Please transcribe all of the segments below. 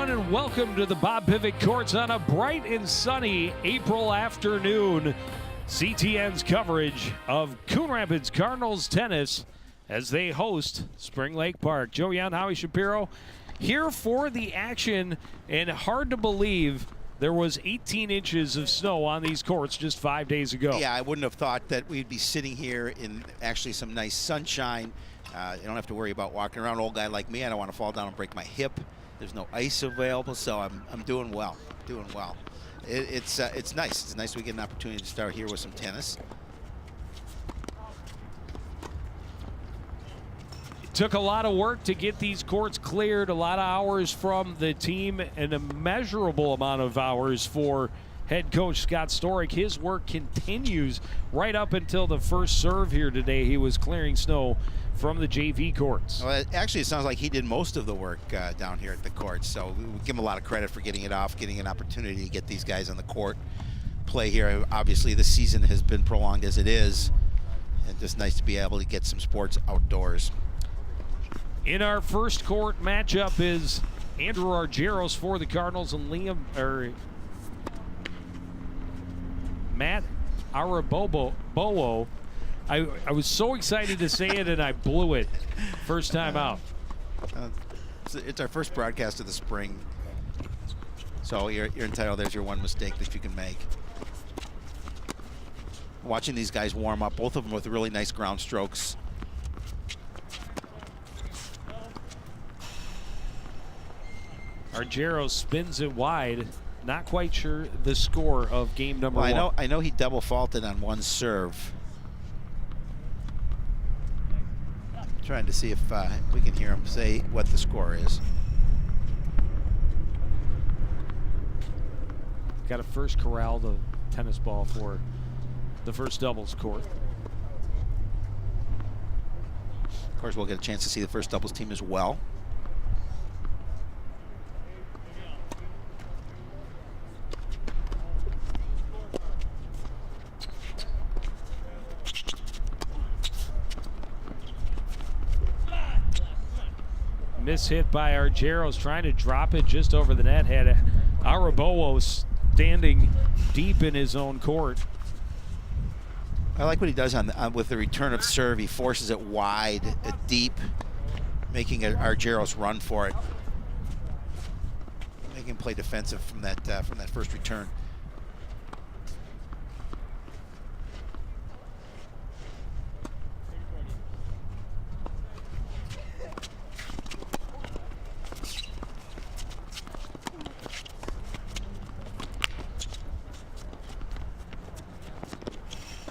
everyone, and welcome to the Bob Pivot Courts on a bright and sunny April afternoon. CTN's coverage of Coon Rapids Cardinals tennis as they host Spring Lake Park. Joe Young, Howie Shapiro here for the action, and hard to believe there was 18 inches of snow on these courts just 5 days ago. Yeah, I wouldn't have thought that we'd be sitting here in actually some nice sunshine. You don't have to worry about walking around. An old guy like me, I don't want to fall down and break my hip. There's no ice available, so I'm doing well. Doing well. It's nice. It's nice we get an opportunity to start here with some tennis. It took a lot of work to get these courts cleared, a lot of hours from the team, an immeasurable amount of hours for head coach Scott Storick. His work continues right up until the first serve here today. He was clearing snow from the JV courts. Well, actually, it sounds like he did most of the work down here at the courts, so we give him a lot of credit for getting it off, getting an opportunity to get these guys on the court, play here. Obviously, the season has been prolonged as it is, and just nice to be able to get some sports outdoors. In our first court matchup is Andrew Argyros for the Cardinals and Matt Arabobo. I was so excited to say it, and I blew it first time out. It's our first broadcast of the spring, so you're entitled. There's your one mistake that you can make. Watching these guys warm up, both of them with really nice ground strokes. Argyros spins it wide. Not quite sure the score of game number one. I know he double faulted on one serve. Trying to see if we can hear him say what the score is. Got a first corral the tennis ball for the first doubles court. Of course, we'll get a chance to see the first doubles team as well. Hit by Argyros, trying to drop it just over the net. Had Arabobo standing deep in his own court. I like what he does with the return of serve. He forces it wide, deep, making Argyros run for it, making him play defensive from that first return.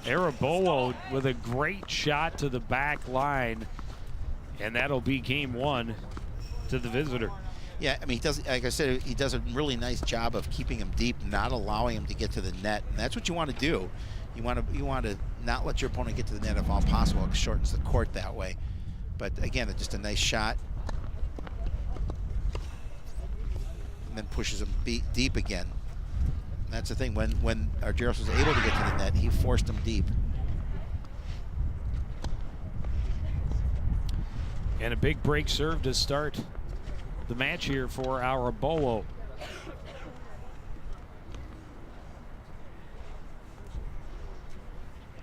Arabobo with a great shot to the back line, and that'll be game one to the visitor. Yeah, I mean, he does, like I said, he does a really nice job of keeping him deep, not allowing him to get to the net, and that's what you want to do. You want to not let your opponent get to the net if all possible. It shortens the court that way. But again, it's just a nice shot, and then pushes him deep again. That's the thing. When Argyros was able to get to the net, he forced him deep. And a big break serve to start the match here for Arabobo.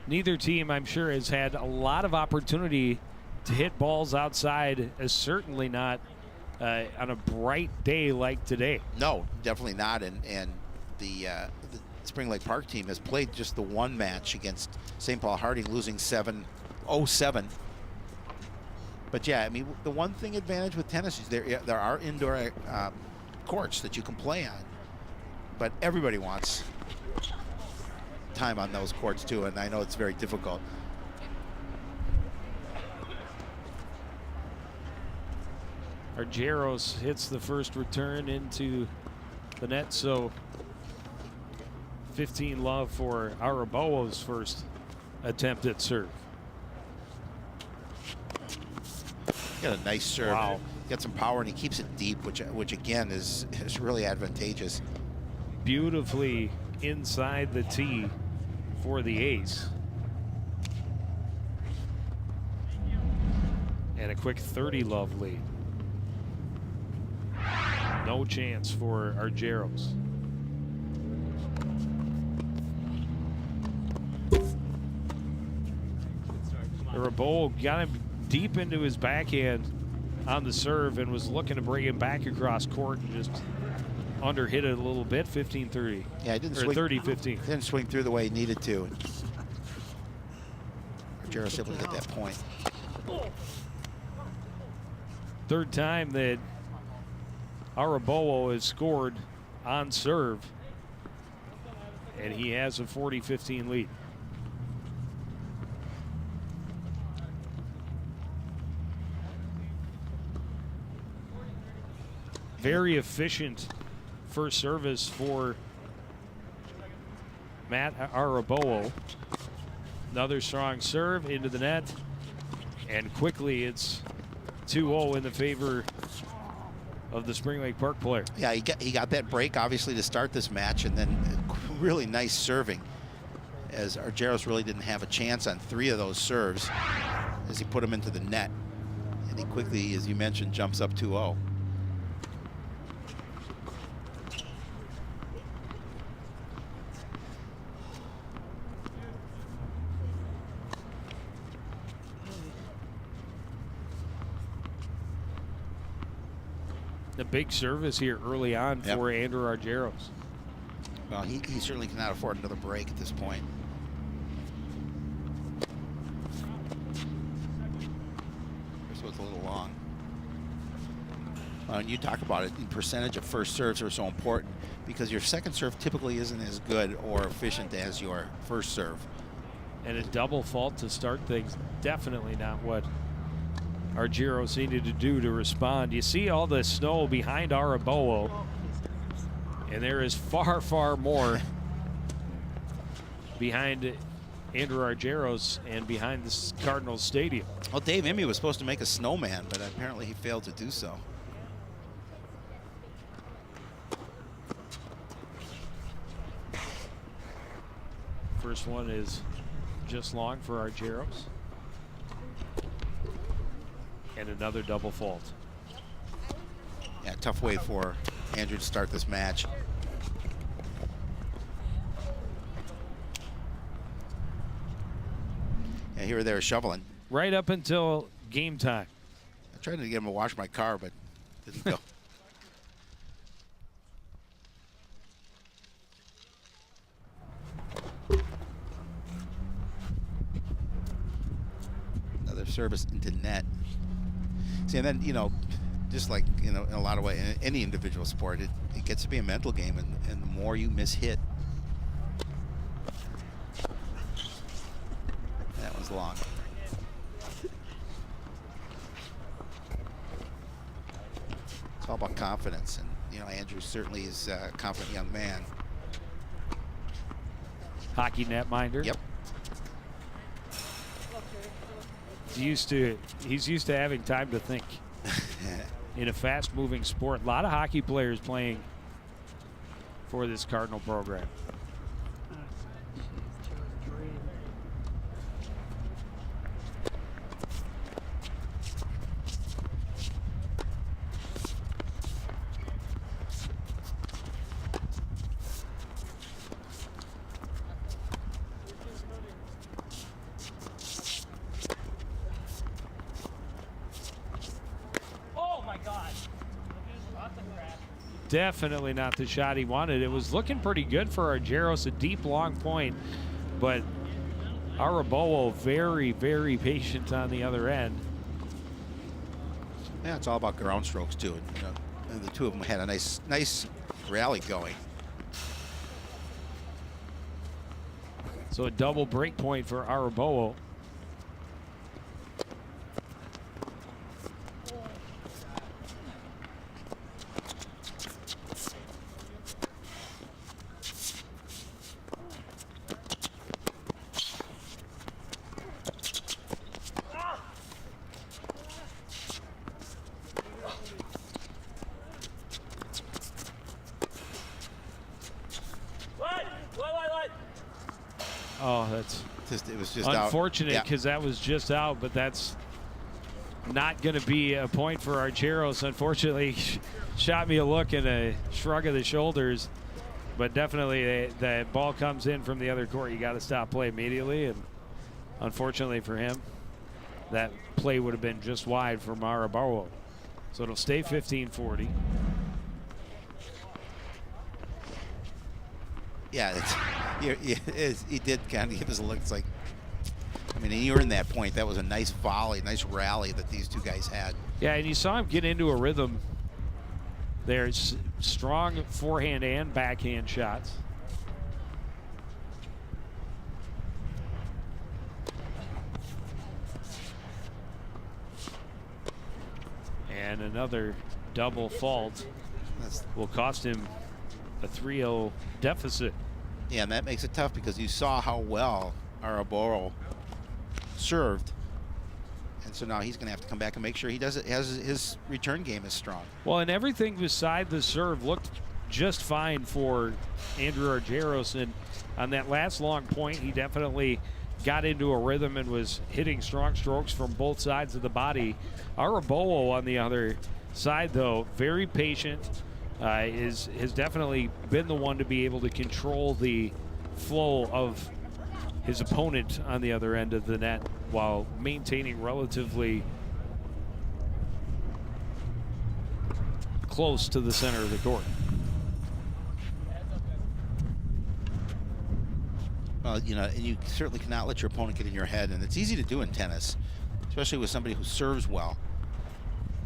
Neither team, I'm sure, has had a lot of opportunity to hit balls outside, certainly not on a bright day like today. No, definitely not. And the Spring Lake Park team has played just the one match against St. Paul Harding, losing 7-0-7. But yeah, I mean, the one thing advantage with tennis is there are indoor courts that you can play on, but everybody wants time on those courts too, and I know it's very difficult. Argyros hits the first return into the net, so 15 love for Arabobo's first attempt at serve. Got a nice serve. Wow. Got some power, and he keeps it deep, which again is really advantageous. Beautifully inside the tee for the ace. And a quick 30 love lead. No no chance for Argeros. Arabowo got him deep into his backhand on the serve and was looking to bring him back across court and just underhit it a little bit. 15-30. Yeah, it didn't or swing. 30-15. Didn't swing through the way he needed to. Argeros able to get that point. Third time that Arabowo has scored on serve, and he has a 40-15 lead. Very efficient first service for Matt Arabowo. Another strong serve into the net, and quickly it's 2-0 in the favor of the Spring Lake Park player. Yeah, he got that break obviously to start this match, and then really nice serving, as Argeros really didn't have a chance on 3 of those serves as he put them into the net, and he quickly, as you mentioned, jumps up 2-0. The big service here early on for Andrew Argeros. Well, he certainly cannot afford another break at this point. This was a little long. And you talk about it, the percentage of first serves are so important because your second serve typically isn't as good or efficient as your first serve. And a double fault to start things, definitely not what Argeros needed to do to respond. You see all the snow behind Arabowo, and there is far, far more behind Andrew Argeros and behind the Cardinals Stadium. Well, Dave Emmy was supposed to make a snowman, but apparently he failed to do so. First one is just long for Argeros. And another double fault. Yeah, tough way for Andrew to start this match. Yeah, here they're shoveling. Right up until game time. I tried to get him to wash my car, but didn't go. Another service into net. See, and then, you know, just like, you know, in a lot of ways, in any individual sport, it gets to be a mental game, and the more you miss hit. That was long. It's all about confidence, and, you know, Andrew certainly is a confident young man. Hockey netminder. Yep. He's used to having time to think in a fast-moving sport. A lot of hockey players playing for this Cardinal program. Definitely not the shot he wanted. It was looking pretty good for Argeros, a deep, long point, but Arabowo very, very patient on the other end. Yeah, it's all about ground strokes too. And, you know, and the two of them had a nice rally going. So a double break point for Arabowo. Oh, that's it was just unfortunate because that was just out, but that's not going to be a point for Argeros. Unfortunately, shot me a look and a shrug of the shoulders. But definitely, the ball comes in from the other court. You got to stop play immediately. And unfortunately for him, that play would have been just wide for Maraboa. So it'll stay 15-40. Yeah, he did kind of give us a look. It's like, I mean, he earned that point. That was a nice volley, nice rally that these two guys had. Yeah, and you saw him get into a rhythm. There's strong forehand and backhand shots. And another double fault will cost him a 3-0 deficit. Yeah, and that makes it tough because you saw how well Araboro served. And so now he's going to have to come back and make sure he does it. His return game is strong. Well, and everything beside the serve looked just fine for Andrew Argyros. And on that last long point, he definitely got into a rhythm and was hitting strong strokes from both sides of the body. Arabowo on the other side, though, very patient. Has definitely been the one to be able to control the flow of his opponent on the other end of the net while maintaining relatively close to the center of the court. Well, you know, and you certainly cannot let your opponent get in your head, and it's easy to do in tennis, especially with somebody who serves well,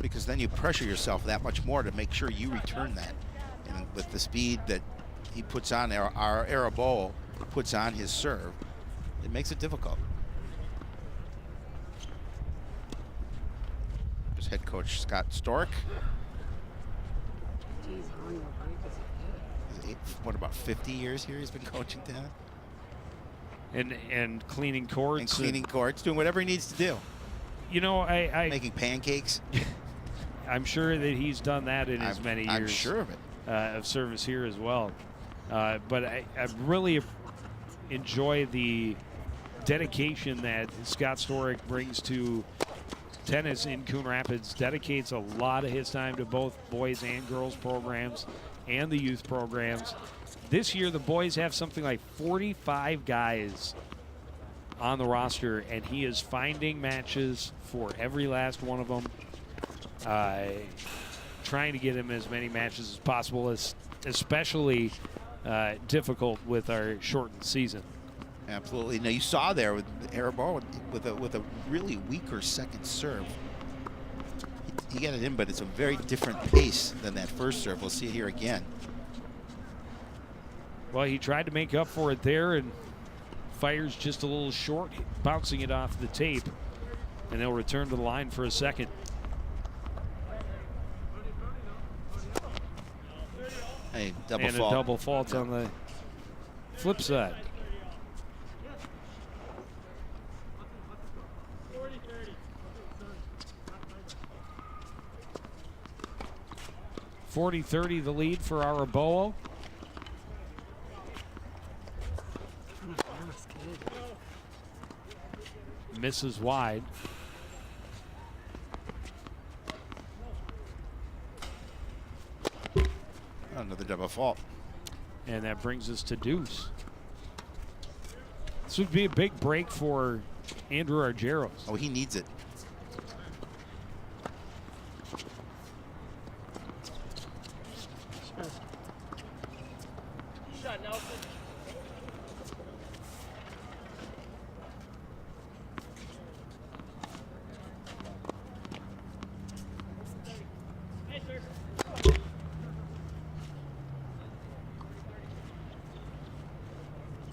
because then you pressure yourself that much more to make sure you return that. And with the speed that he puts on, our Arabo puts on his serve, it makes it difficult. There's head coach Scott Stork. What, about 50 years here he's been coaching tennis? And cleaning courts. And cleaning courts, doing whatever he needs to do. You know, making pancakes. I'm sure that he's done that in his many years. I'm sure of it. Of service here as well. But I really enjoy the dedication that Scott Stork brings to tennis in Coon Rapids. Dedicates a lot of his time to both boys and girls programs and the youth programs. This year, the boys have something like 45 guys on the roster, and he is finding matches for every last one of them. Trying to get him as many matches as possible, especially difficult with our shortened season. Absolutely. Now you saw there with Arabo with a really weaker second serve. He got it in, but it's a very different pace than that first serve. We'll see it here again. Well, he tried to make up for it there and fires just a little short, bouncing it off the tape, and they'll return to the line for a second. A double fault on the flip side. .40-30 the lead for Araboa. Misses wide. Another double fault. And that brings us to deuce. This would be a big break for Andrew Argyros. Oh, he needs it.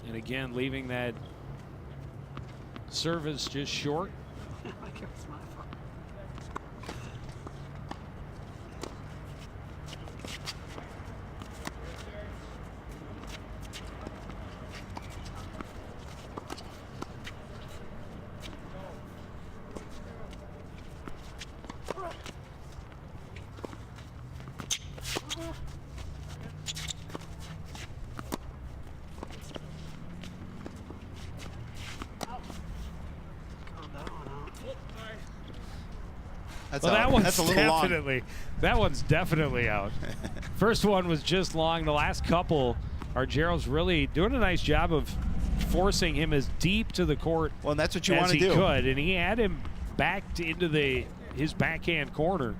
And again, leaving that service just short. That's Well, out. that one's That's a little long. That one's definitely out. First one was just long. The last couple, Argero's really doing a nice job of forcing him as deep to the court Well, and that's what you as want to he do. could, and he had him backed into his backhand corner.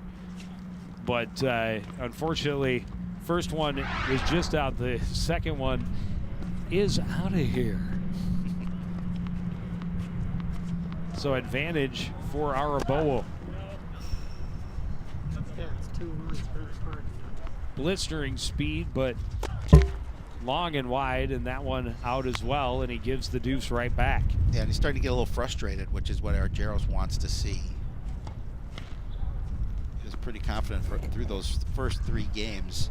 But unfortunately, first one was just out. The second one is out of here. So advantage for Araboa. Yeah, it's 2-1 first part. Blistering speed, but long and wide, and that one out as well, and he gives the deuce right back. Yeah, and he's starting to get a little frustrated, which is what Argeros wants to see. He was pretty confident through those first 3 games,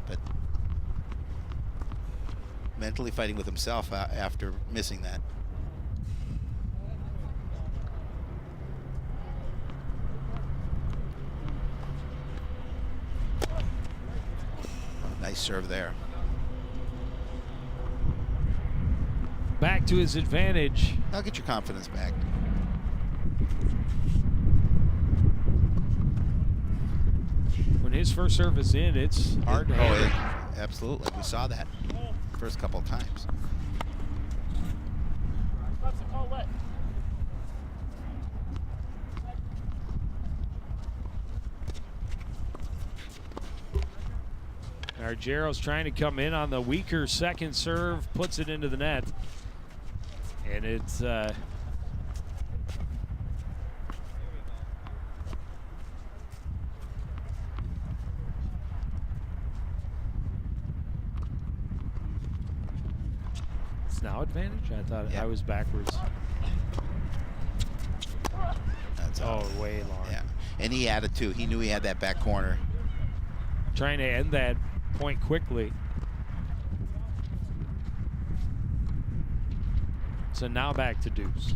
but mentally fighting with himself after missing that. Nice serve there. Back to his advantage. I'll get your confidence back. When his first serve is in, it's hard to handle. Absolutely. We saw that first couple of times. Argero's trying to come in on the weaker second serve, puts it into the net. And it's now advantage? I thought I was backwards. That's way long. Yeah, and he had it too. He knew he had that back corner. Trying to end that point quickly. So now back to deuce.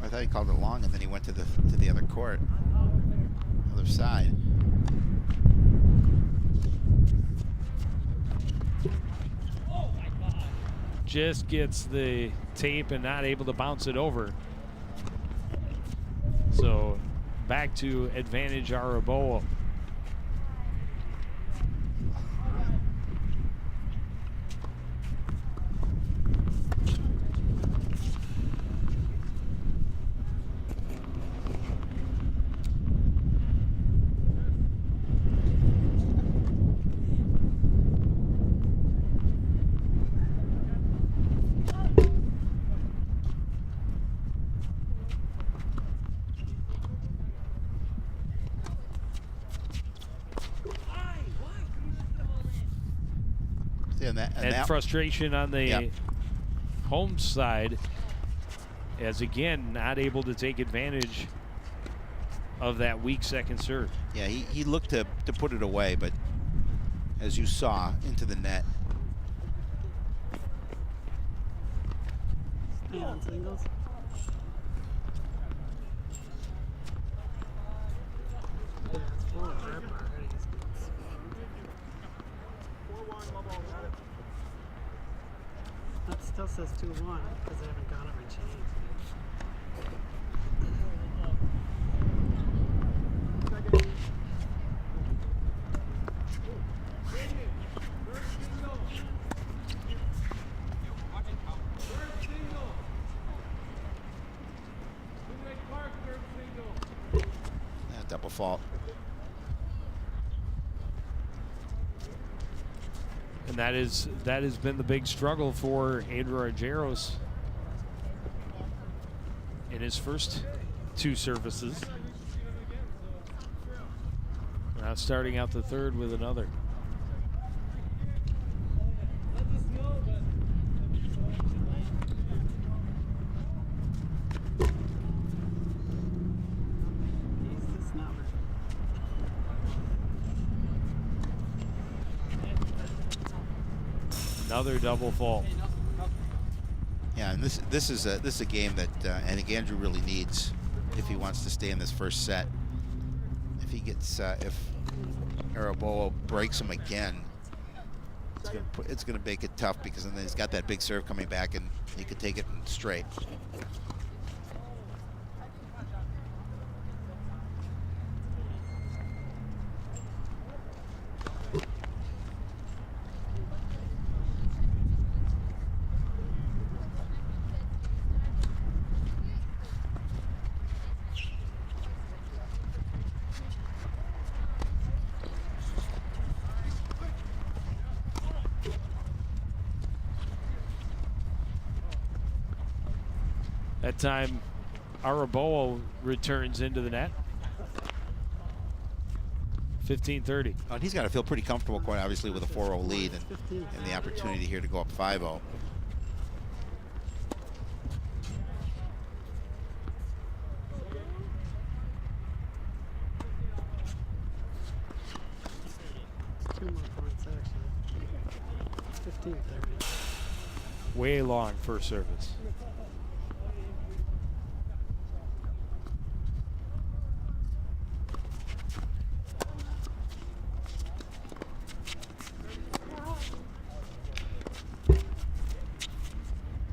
I thought he called it long, and then he went to the other court, other side. Just gets the tape and not able to bounce it over. So back to advantage Araboa. And frustration on the home side, as again not able to take advantage of that weak second serve. Yeah, he looked to put it away, but as you saw, into the net. Stay on singles. Yeah, it's 4 rip already. That still says 2-1 because they haven't gone over change. Double fault. And that has been the big struggle for Andrew Argeros in his first 2 services. Now starting out the third with another. Another double fault. Yeah, and this is a game that I think Andrew really needs if he wants to stay in this first set. If he gets if Araboa breaks him again, it's gonna make it tough, because then he's got that big serve coming back and he could take it straight. That time, Araboa returns into the net. 15-30. Oh, and he's got to feel pretty comfortable, quite obviously, with a 4-0 lead and the opportunity here to go up 5-0. Two more points, actually. 15-30. Way long first service.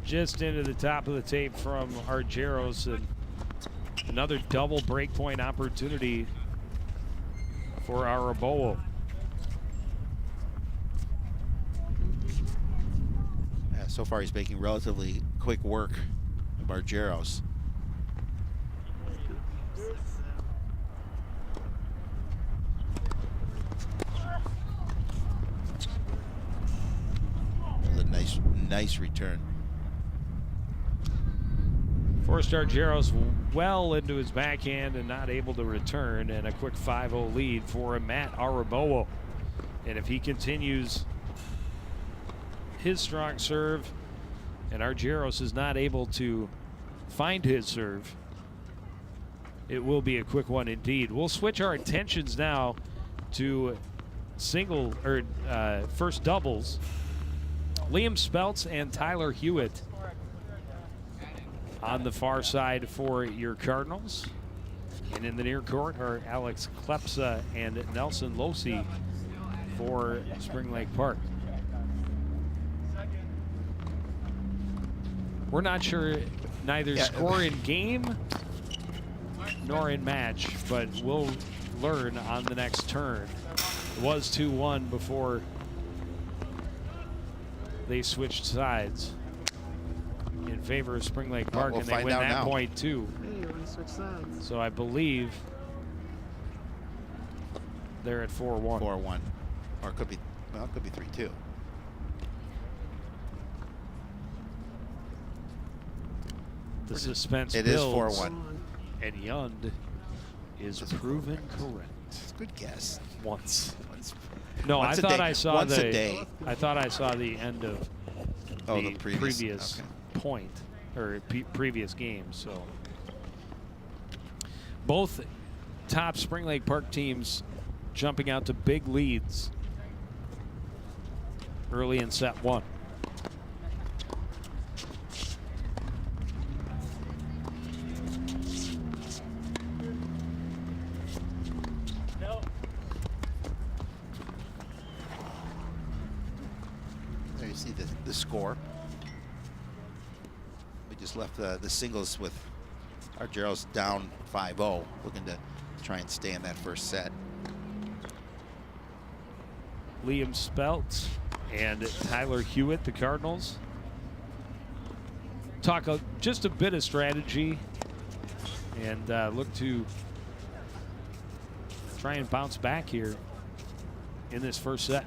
Just into the top of the tape from Argyros, and another double breakpoint opportunity for Araboa. So far, he's making relatively quick work of Argyros. A nice return. Forced Argyros well into his backhand and not able to return, and a quick 5-0 lead for Matt Araboa. And if he continues his strong serve and Argyros is not able to find his serve, it will be a quick one indeed. We'll switch our attentions now to first doubles. Liam Speltz and Tyler Hewitt on the far side for your Cardinals. And in the near court are Alex Klepsa and Nelson Losi for Spring Lake Park. We're not sure neither score in game nor in match, but we'll learn on the next turn. It was 2-1 before they switched sides in favor of Spring Lake Park, we'll and they win out that now. point too. Hey, you want to switch sides? So I believe they're at 4-1. 4-1, or it could be 3-2. The suspense It is builds, 4-1. and Yund is proven correct. It's a good guess. Once. No, Once I a thought day. I saw Once the. a day. I thought I saw the end of the previous okay. point or previous game. So both top Spring Lake Park teams jumping out to big leads early in set one. There you see the score. We just left the singles with Argyros down 5-0, looking to try and stay in that first set. Liam Speltz and Tyler Hewitt, the Cardinals. Talk just a bit of strategy and look to try and bounce back here in this first set.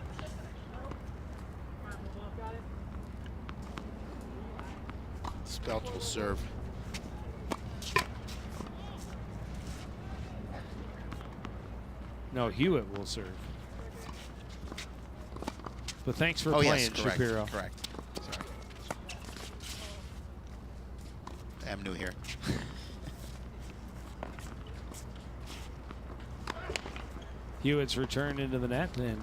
Speltz will serve. No, Hewitt will serve. But thanks for Oh, playing, yes, correct, Shapiro. correct. Sorry. I'm new here. Hewitt's return into the net, and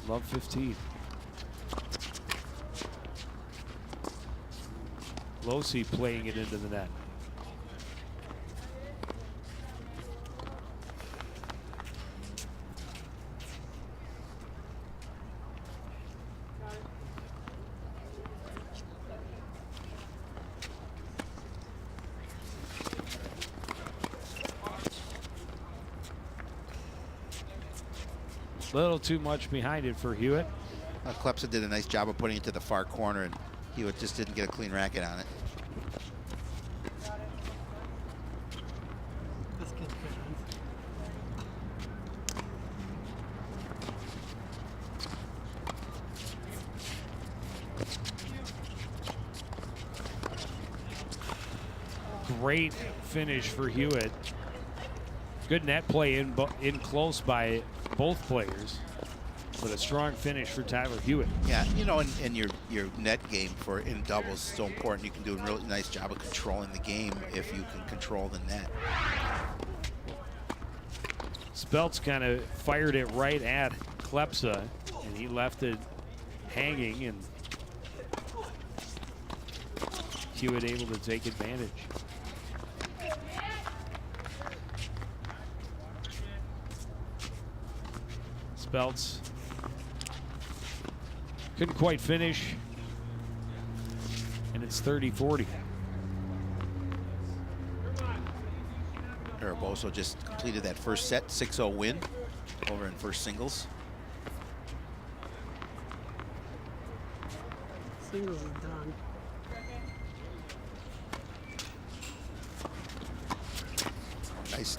Love 15. Losey playing it into the net. Little too much behind it for Hewitt. Klepsa did a nice job of putting it to the far corner, and Hewitt just didn't get a clean racket on it. That's good defense. Great finish for Hewitt. Good net play in close by both players, but a strong finish for Tyler Hewitt. Yeah, you know, and your net game for in doubles is so important. You can do a really nice job of controlling the game if you can control the net. Speltz kind of fired it right at Klepsa, and he left it hanging, and Hewitt able to take advantage. Speltz couldn't quite finish, and it's 30-40. Haraboso just completed that first set, 6-0 win over in first singles. Singles is done.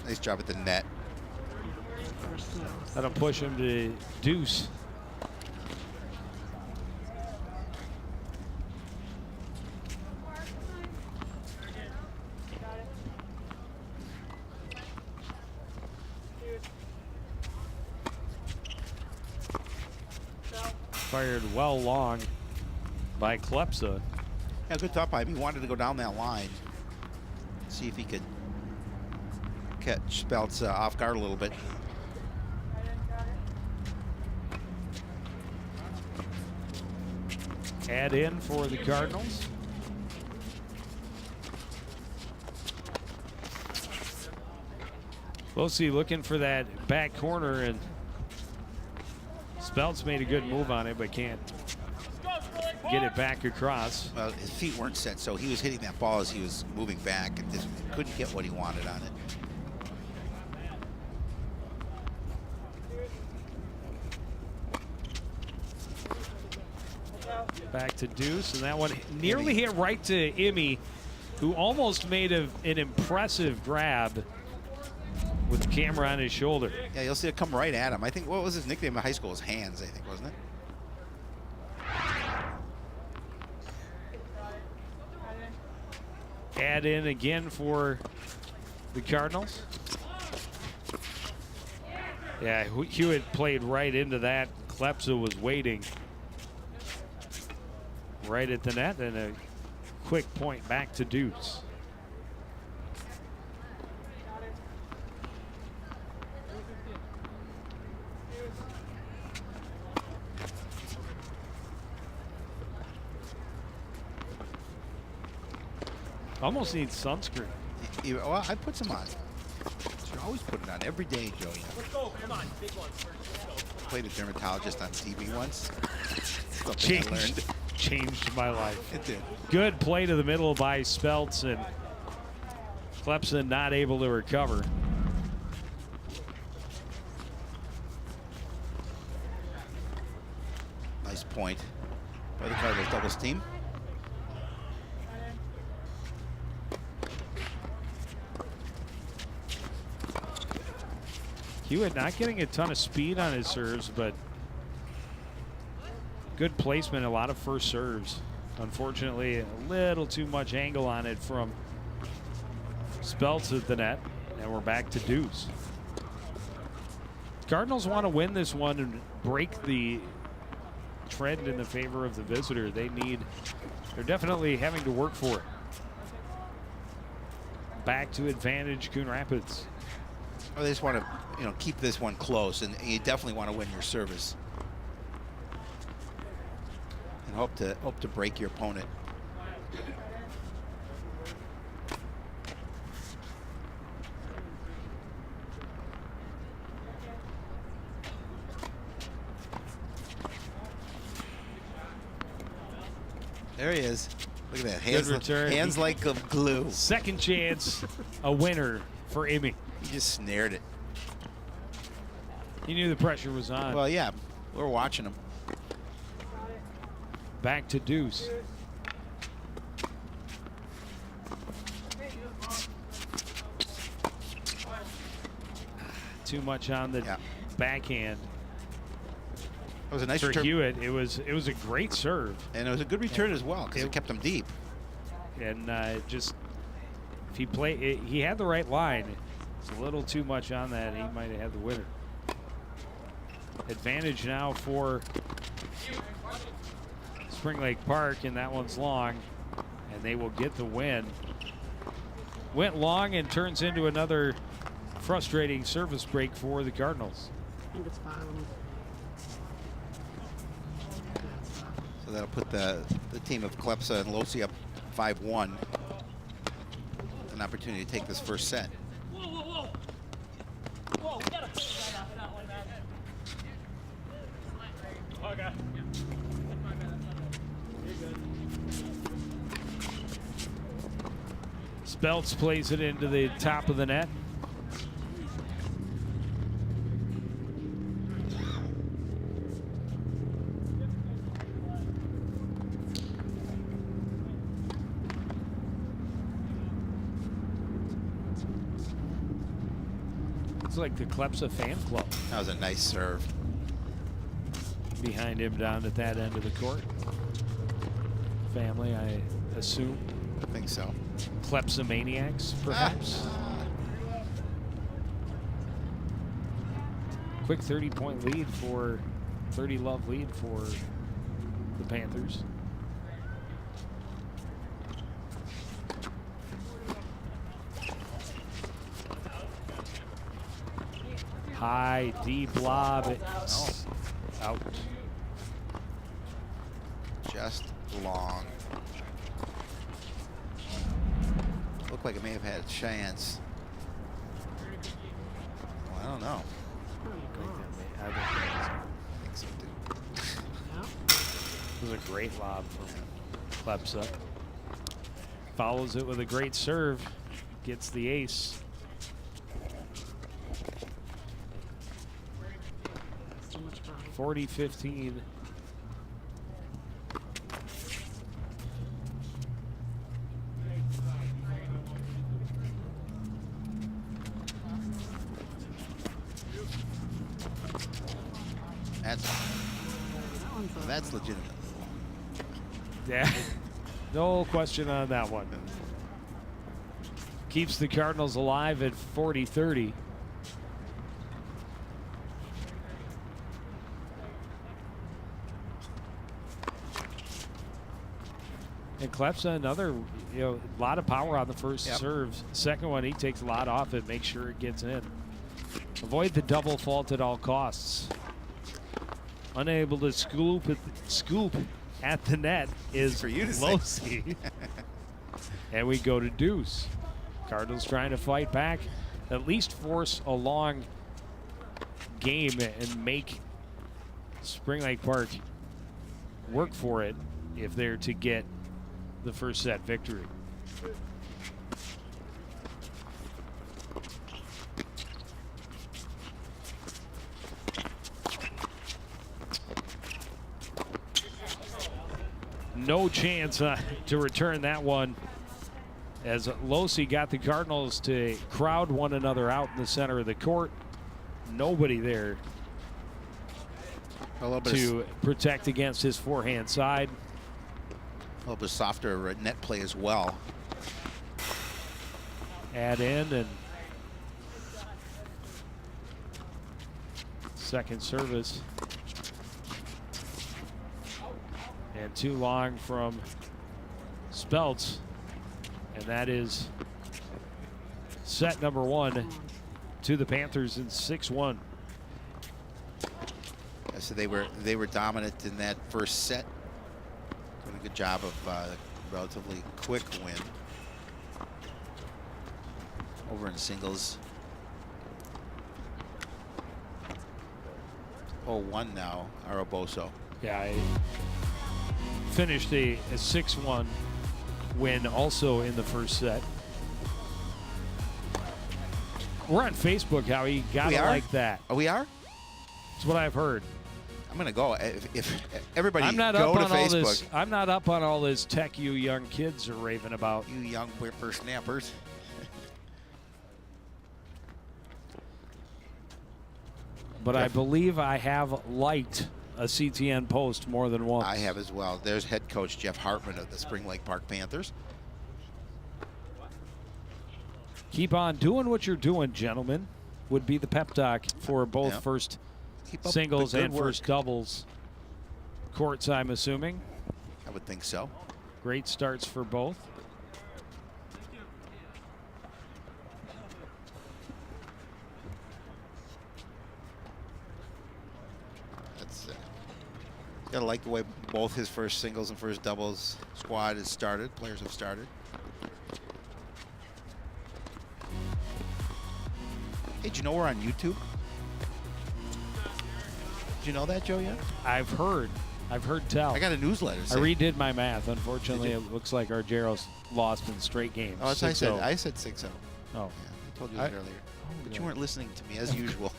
Nice job at the net. First singles. That'll push him to deuce. Fired well long by Klepsa. Yeah, good thought by him. He wanted to go down that line, see if he could catch Speltz off guard a little bit. Add in for the Cardinals. Losey looking for that back corner, and Speltz made a good move on it, but can't get it back across. Well, his feet weren't set, so he was hitting that ball as he was moving back and just couldn't get what he wanted on it. Back to deuce, and that one nearly hit right to Imi, who almost made an impressive grab with the camera on his shoulder. Yeah, you'll see it come right at him. I think, what was his nickname in high school? His Hands, I think, wasn't it? Add in again for the Cardinals. Yeah, Hewitt played right into that. Klepsa was waiting right at the net, and a quick point back to deuce. Almost needs sunscreen. Well, I put some on. Should always put it on every day, Joey. Let's go, come on, big one first. Let's go. I played a dermatologist on TV once. Something I learned. Changed my life. It did. Good play to the middle by Speltz, and Klepsa not able to recover. Nice point by the Cardinals doubles team. Hewitt not getting a ton of speed on his serves, but good placement, a lot of first serves. Unfortunately, a little too much angle on it from Speltz at the net, and we're back to deuce. Cardinals want to win this one and break the trend in the favor of the visitor. They're definitely having to work for it. Back to advantage, Coon Rapids. Well, they just want to, keep this one close, and you definitely want to win your service. hope to break your opponent. There he is. Look at that. Hands like glue. Second chance, a winner for Emmy. He just snared it. He knew the pressure was on. Well, yeah, we're watching him. Back to deuce. Too much on the backhand. It was a nice for return. Hewitt. It was a great serve, And it was a good return as well because it kept him deep. and just if he had the right line. It's a little too much on that. He might have had the winner. Advantage now for Spring Lake Park, and that one's long, and they will get the win. Went long and turns into another frustrating service break for the Cardinals. I think it's bottom. So that'll put the team of Klepsa and Losi up 5-1. An opportunity to take this first set. Whoa, whoa, whoa. Whoa, we gotta put that out that one, man. Okay. Speltz plays it into the top of the net. It's like the Klepsa fan club That was a nice serve. behind him down at that end of the court. Family, I assume. I think so. Klepsomaniacs, perhaps. Quick 30-point lead for 30-love lead for the Panthers. High deep lob. It's out. Just long. Looked like it may have had a chance. Well, I don't know. I think so too. It was a great lob from Klepsa. Follows it with a great serve. Gets the ace. Too much bottom. 40-15. That's legitimate. Yeah, no question on that one. Keeps the Cardinals alive at 40-30. And Klepsa, another, a lot of power on the first serve. Second one, he takes a lot off it, makes sure it gets in. Avoid the double fault at all costs. Unable to scoop at the net is for you to Losi. And we go to deuce. Cardinals trying to fight back, at least force a long game and make Spring Lake Park work for it if they're to get the first set victory. No chance to return that one, as Losi got the Cardinals to crowd one another out in the center of the court. Nobody there to protect against his forehand side. A little bit softer net play as well. Add in, and second service. And too long from Speltz. And that is set number one to the Panthers in 6-1. So they were dominant in that first set. a good job of relatively quick win over in singles. 0-1 now, Araboso. Yeah, I finished a 6-1 win also in the first set. We're on Facebook, Howie. You gotta like that. Oh, we are? That's what I've heard. I'm gonna go. If everybody I'm not go up to on all Facebook. this. I'm not up on all this tech you young kids are raving about. You young whippersnappers. But I believe I have liked a CTN post more than once. I have as well. There's head coach Jeff Hartman of the Spring Lake Park Panthers. Keep on doing what you're doing, gentlemen, would be the pep talk for both Yep. first Keep up singles the good and first work. doubles courts, I'm assuming. I would think so. Great starts for both. That's gotta like the way both his first singles and first doubles squad has started. Players have started. Hey, did you know we're on YouTube? Did you know that, Joe, yet? I've heard tell. I got a newsletter. I redid my math. Unfortunately, it looks like our Argero's lost in straight games. Oh, that's what I said. 6-0. I said 6-0. Oh, Yeah, I told you that earlier. But you weren't listening to me, as usual.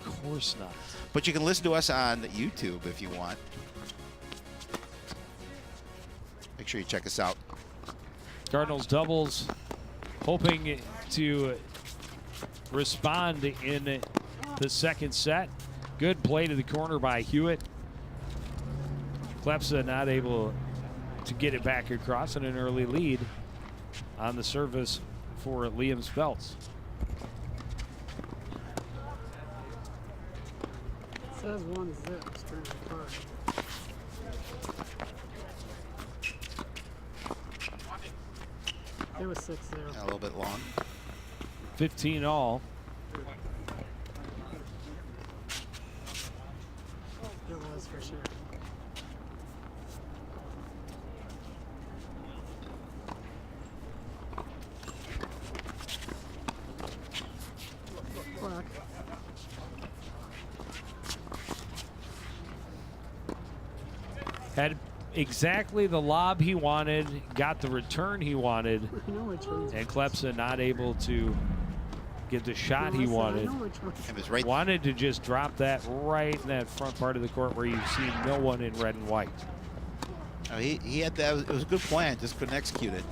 of course not. But you can listen to us on YouTube if you want. Make sure you check us out. Cardinals doubles, hoping to respond in the second set. Good play to the corner by Hewitt. Klepsa not able to get it back across, and an early lead on the service for Liam Speltz. It says 1-0 Spring Park. It was 6-0. A little bit long. 15 all. It was for sure. Black. Had exactly the lob he wanted, got the return he wanted, I know which one's. and Klepsa not able to get the shot he wanted. I know which one's. It was right. Wanted to just drop that right in that front part of the court where you see no one in red and white. He had that. It was a good plan. Just couldn't execute it.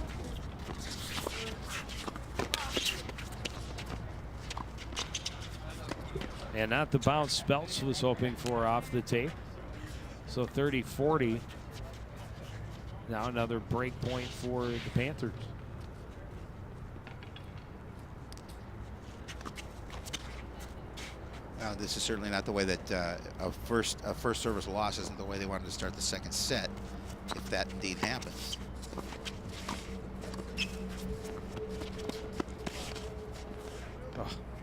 And not the bounce Speltz was hoping for off the tape. So 30-40. Now another break point for the Panthers. This is certainly not the way that a first service loss isn't the way they wanted to start the second set, if that indeed happens.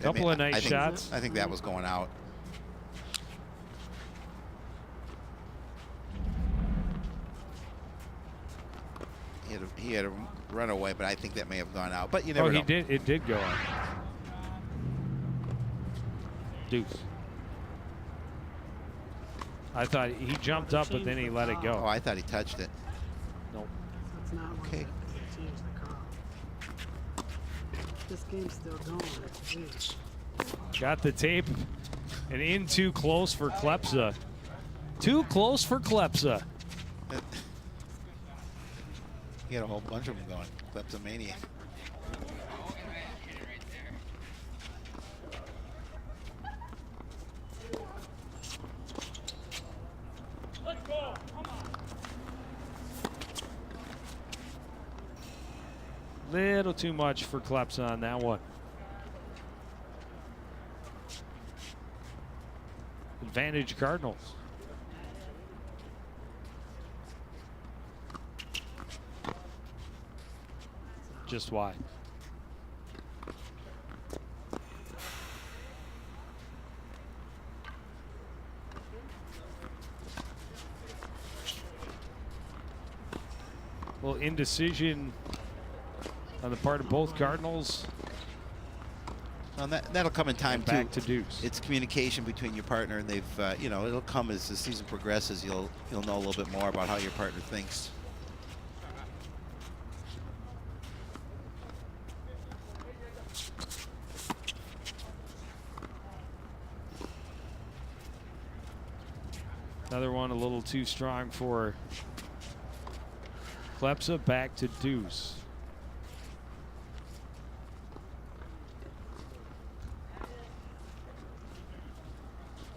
Couple of nice shots. I think that was going out. He had a run away, but I think that may have gone out. But you never know. He did. It did go out. Deuce. I thought he jumped up, but then he let it Oh, go. I thought he touched it. Nope. That's not what Okay. they changed the call. This game's still going. Jeez. Got the tape and in too close for Klepsa. Too close for Klepsa. He had a whole bunch of them going. Kleptomania. Let's go. Come on. Little too much for Klepsa on that one. Advantage Cardinals. Just wide. indecision on the part of both Cardinals. Well, that'll come in time, Back too. to deuce. It's communication between your partner, and they've, you know, it'll come as the season progresses. You'll know a little bit more about how your partner thinks. Another one a little too strong for Klepsa. Back to deuce.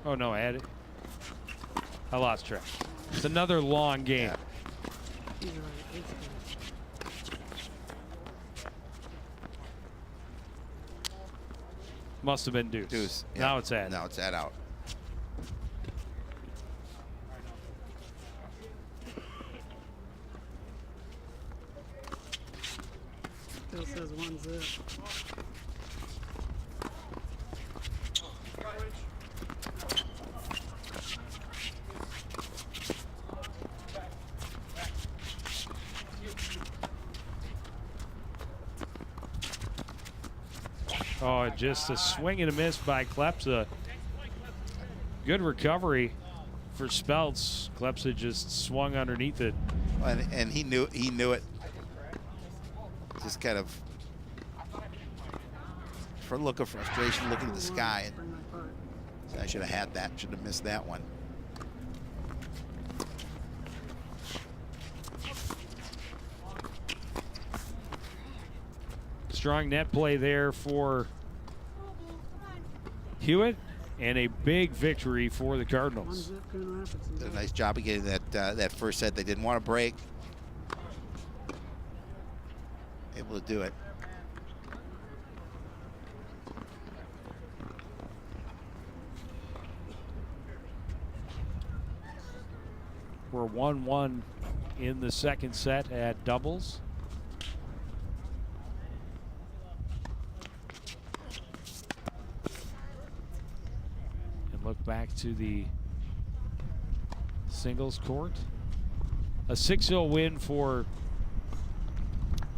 Oh no, I lost track. It's another long game. Yeah. He's right. It's good. Must have been deuce. Deuce. Yeah. Now it's at. Now it's at out. Still says 1-0. Oh, just a swing and a miss by Klepsa. Good recovery for Speltz. Klepsa just swung underneath it. And he knew it. Just kind of, for a look of frustration, looking at the sky. And Bring my part. I should have had that. Should have missed that one. Strong net play there for Hewitt, and a big victory for the Cardinals. 1-0 Coon Rapids. Did a nice job of getting that first set. They didn't want to break. Able to do it. We're 1-1 in the second set at doubles. And look back to the singles court. A 6-0 win for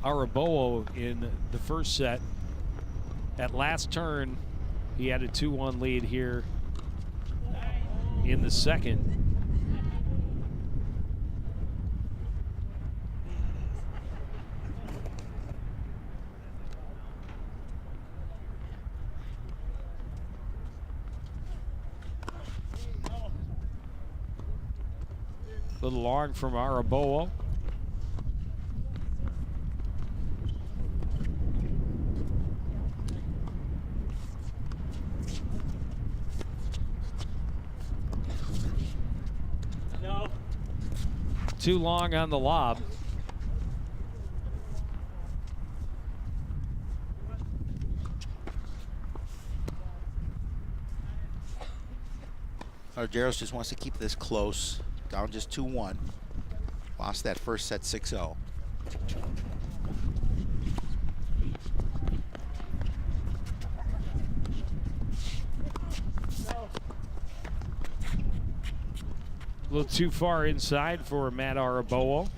Araboa in the first set. At last turn, he had a 2-1 lead here in the second. A little long from Araboa. No. Too long on the lob. Argeros just wants to keep this close. Down just 2-1. Lost that first set 6-0. A little too far inside for Matt Araboa.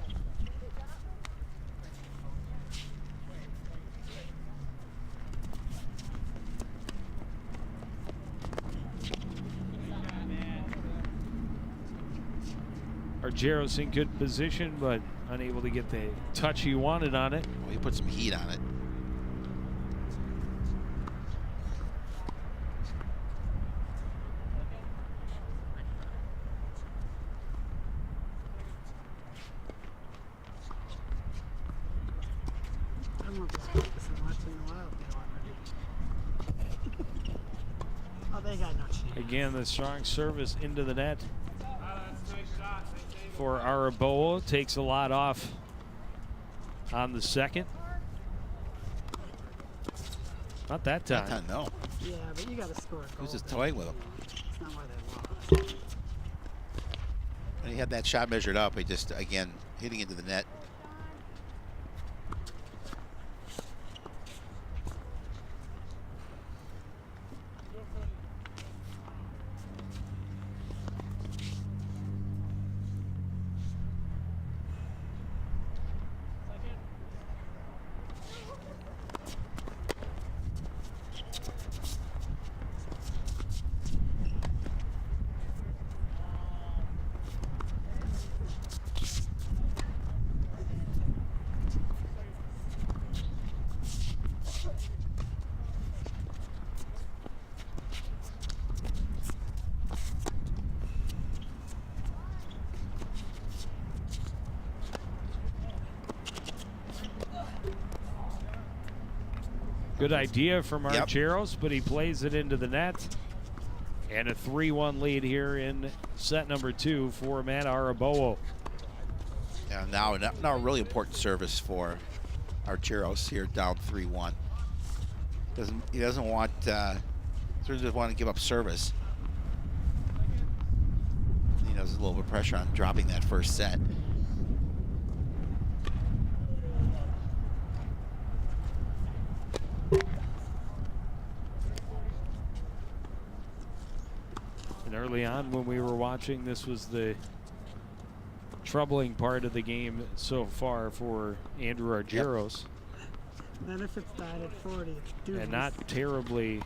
Argeros in good position, but unable to get the touch he wanted on it. Well, he put some heat on it. I want this practice so much in the wild. Oh, they got no chance. Again, the strong service into the net for Araboa. Takes a lot off on the second. Not that time. That time, no. Yeah, but you got to score a goal. He was just there. toying with him. It's not why they lost. When he had that shot measured up, he just, again, hitting into the net. Good idea from Yep. Archeros, but he plays it into the net. And a 3-1 lead here in set number 2 for Matt Araboa. Yeah, now a really important service for Archeros here, down 3-1. He doesn't want doesn't want to give up service. He knows there's a little bit of pressure on dropping that first set. And early on when we were watching, this was the troubling part of the game so far for Andrew Argyros. Then if it's tied at 40, it's doozy. And not terribly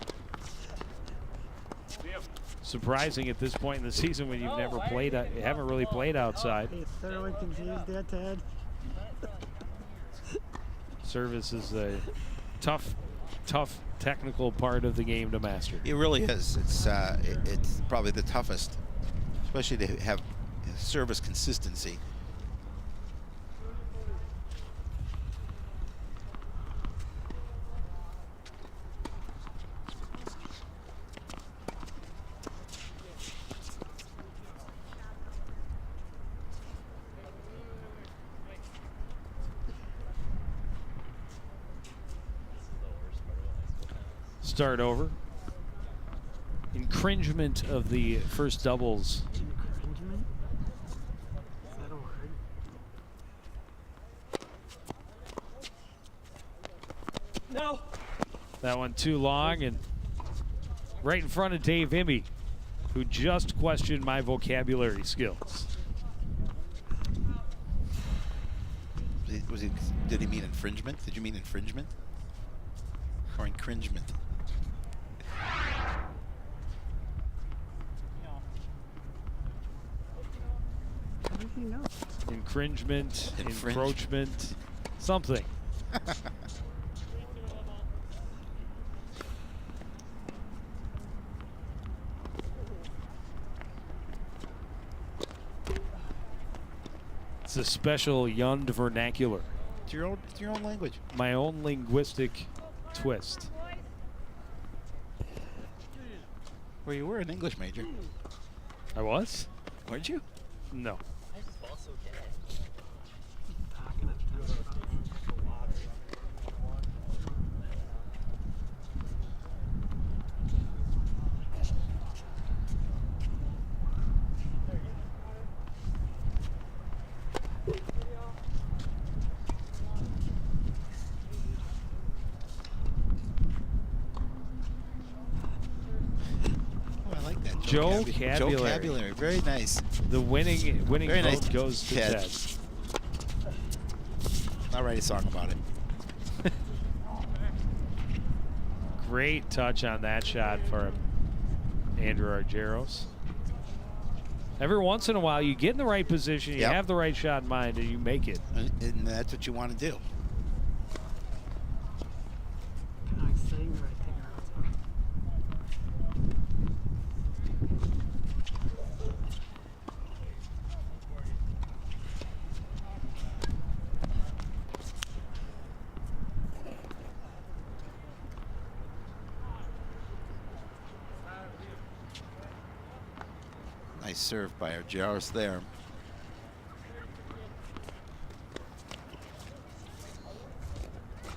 surprising at this point in the season when you've never played, you haven't really played outside. He's thoroughly confused there, Ted. Service is a tough technical part of the game to master. It really is. It's probably the toughest, especially to have service consistency. Start over. Infringement of the first doubles. Infringement? Is that a word? No. That one too long and right in front of Dave Immy, who just questioned my vocabulary skills. Did he mean infringement? Did you mean infringement? Or encringement? How does he know? Infringement, Infringe. encroachment, something. It's a special Yund vernacular. It's your own language. My own linguistic twist. Well, you were an English major, I was? weren't you? No. Talking at Oh, I like that. Vocabulary. Vocabulary. Very nice. The winning Very vote nice, goes to Ted. Ted. I'll write a song about it. Great touch on that shot for Andrew Argyros. Every once in a while, you get in the right position, you Yep. have the right shot in mind, and you make it. And that's what you want to do. Nice thing right there. Nice serve by Argyros there.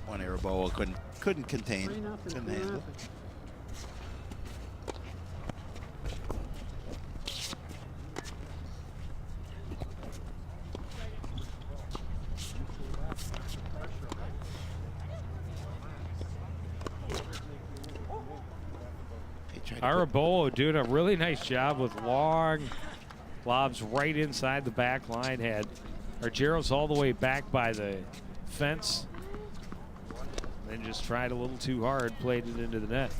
One Araboa couldn't contain. 3-0 Couldn't Coon handle. Rapids. He tried to put- Araboa doing a really nice job with long lobs right inside the back line. Had Argyros all the way back by the fence. Then just tried a little too hard, played it into the net.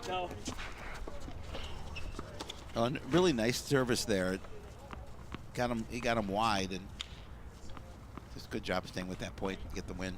No. Oh, really nice service there. He got him wide, and just good job staying with that point to get the win.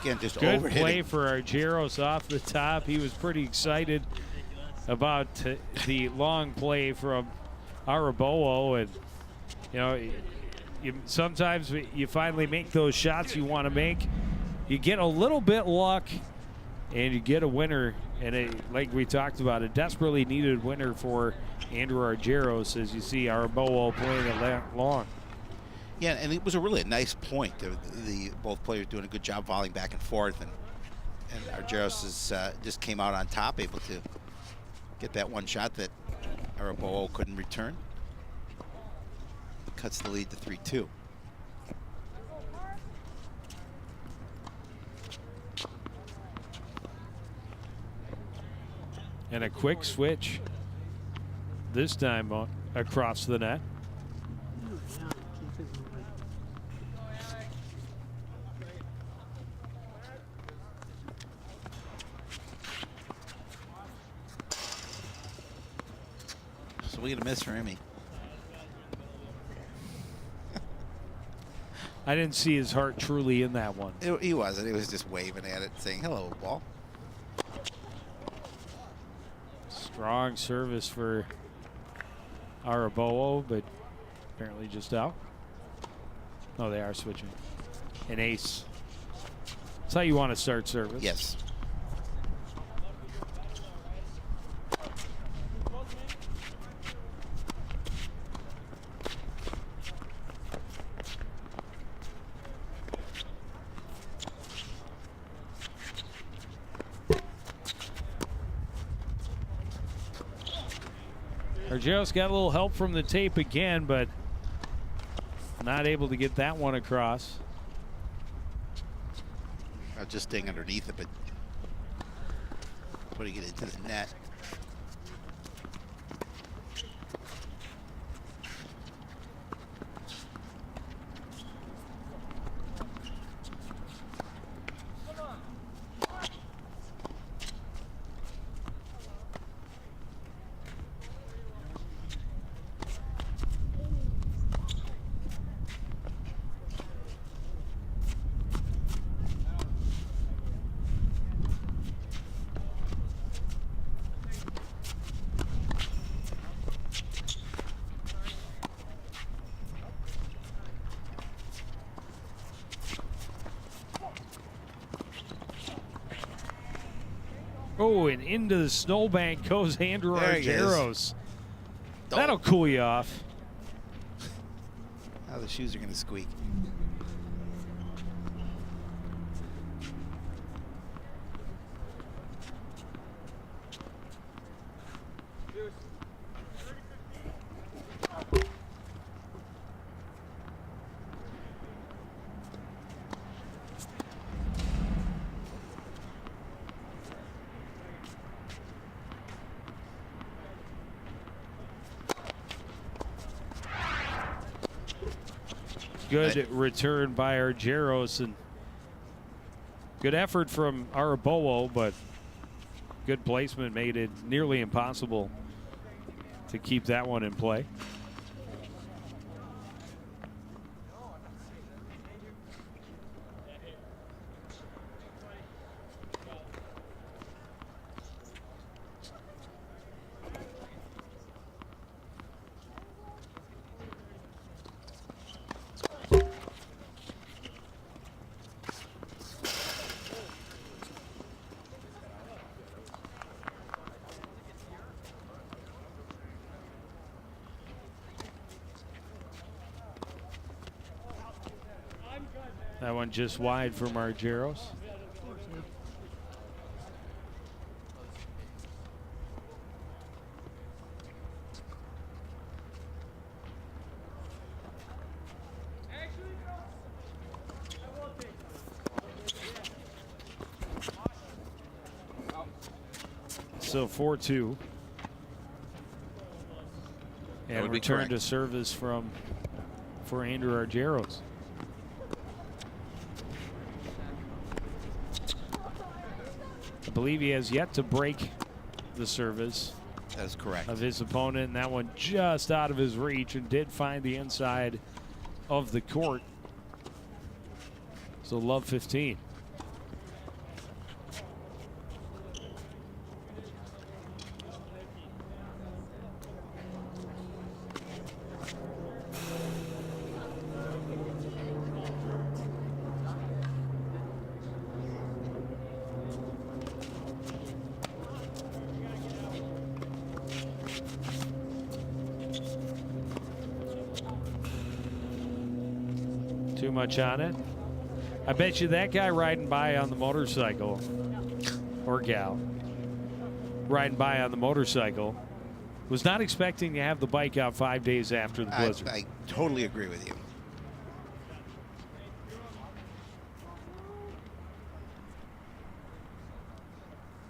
Again, just Good overhitting. play for Argeros off the top. He was pretty excited about the long play from Arabowo, and you know, sometimes you finally make those shots you want to make. You get a little bit luck, and you get a winner. And like we talked about, a desperately needed winner for Andrew Argeros, as you see Arabowo playing it long. Yeah, and it was a really nice point. The both players doing a good job volleying back and forth, and Argeros just came out on top, able to get that one shot that Arabowo couldn't return. Cuts the lead to 3-2. And a quick switch this time across the net. Swing and a miss for Emmy. I didn't see his heart truly in that one. He wasn't. He was just waving at it, saying, "Hello, ball." Strong service for Arabowo, but apparently just out. Oh, they are switching. An ace. That's how you want to start service. Yes. Argeros got a little help from the tape again, but not able to get that one across. Not just staying underneath it, but putting it into the net. Oh, and into the snowbank goes Andrew There he is. Argeros. That'll cool you off. Now the shoes are going to squeak. Good return by Argeros, and good effort from Arabowo, but good placement made it nearly impossible to keep that one in play. That one just wide from Argeros. So 4-2. And return to service for Andrew Argeros. I believe he has yet to break the service. That is correct. Of his opponent, and that one just out of his reach, and did find the inside of the court. So love 15. Too much on it. I bet you that guy riding by on the motorcycle, or gal, riding by on the motorcycle, was not expecting to have the bike out 5 days after the blizzard. I totally agree with you.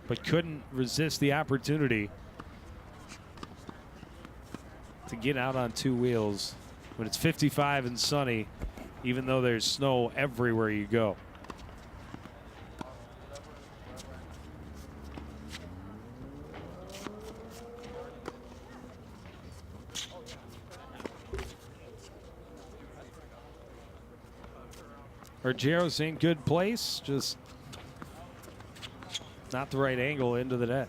But couldn't resist the opportunity to get out on two wheels when it's 55 and sunny, even though there's snow everywhere you go. Argeros in good place, just not the right angle into the net.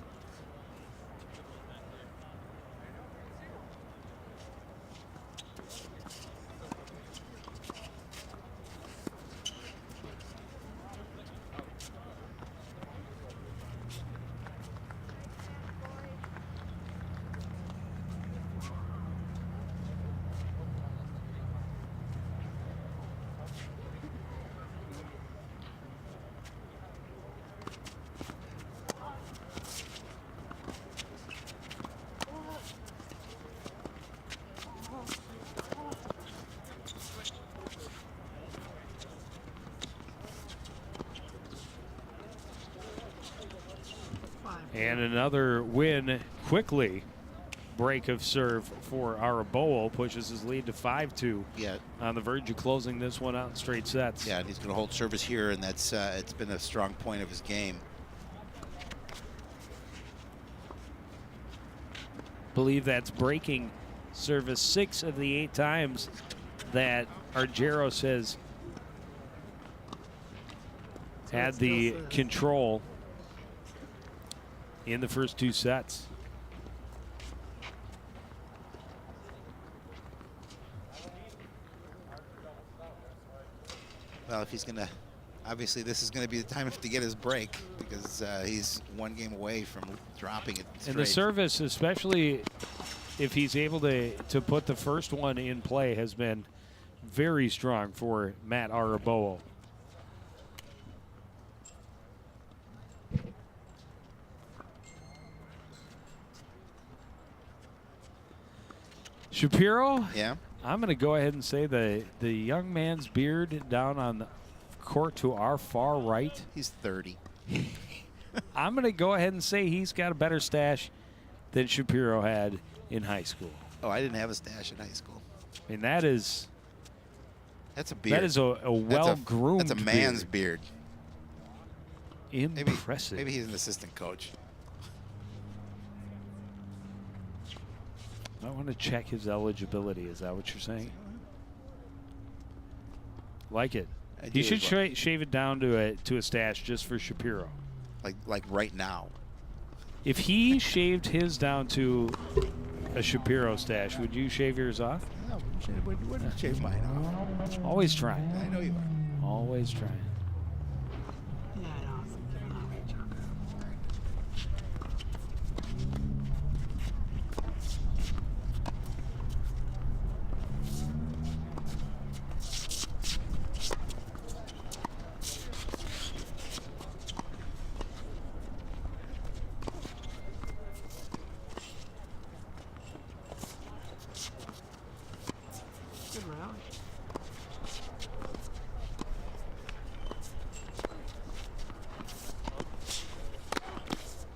And another win quickly. Break of serve for Araboa pushes his lead to 5-2. Yeah. On the verge of closing this one out in straight sets. Yeah, and he's going to hold service here, and that's it's been a strong point of his game. Believe that's breaking service 6 of the 8 times that Argeros has had the control in the first 2 sets. Well, if he's going to, obviously this is going to be the time to get his break, because he's 1 game away from dropping it straight. And the service, especially if he's able to put the first one in play, has been very strong for Matt Araboa. Shapiro? Yeah? I'm going to go ahead and say the young man's beard down on the court to our far right. He's 30. I'm going to go ahead and say he's got a better stash than Shapiro had in high school. Oh, I didn't have a stash in high school. I mean, that's a beard. That is a well-groomed That's a man's beard. Impressive. Maybe he's an assistant coach. I want to check his eligibility. Is that what you're saying? Like it. He should shave it down to a stash just for Shapiro. Like right now. If he shaved his down to a Shapiro stash, would you shave yours off? No, wouldn't shave mine off. Always trying. I know you are. Always trying. Yeah, I know.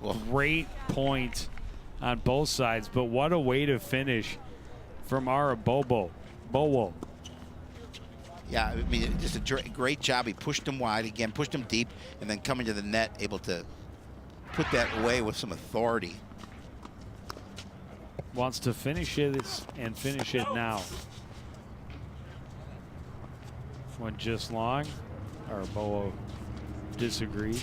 Well, Great point on both sides, but what a way to finish from Bowo. yeah, I mean, just a great job. He pushed him wide again, pushed him deep, and then coming to the net, able to put that away with some authority. Wants to finish it and finish it now. Went just long. Bowo disagreed.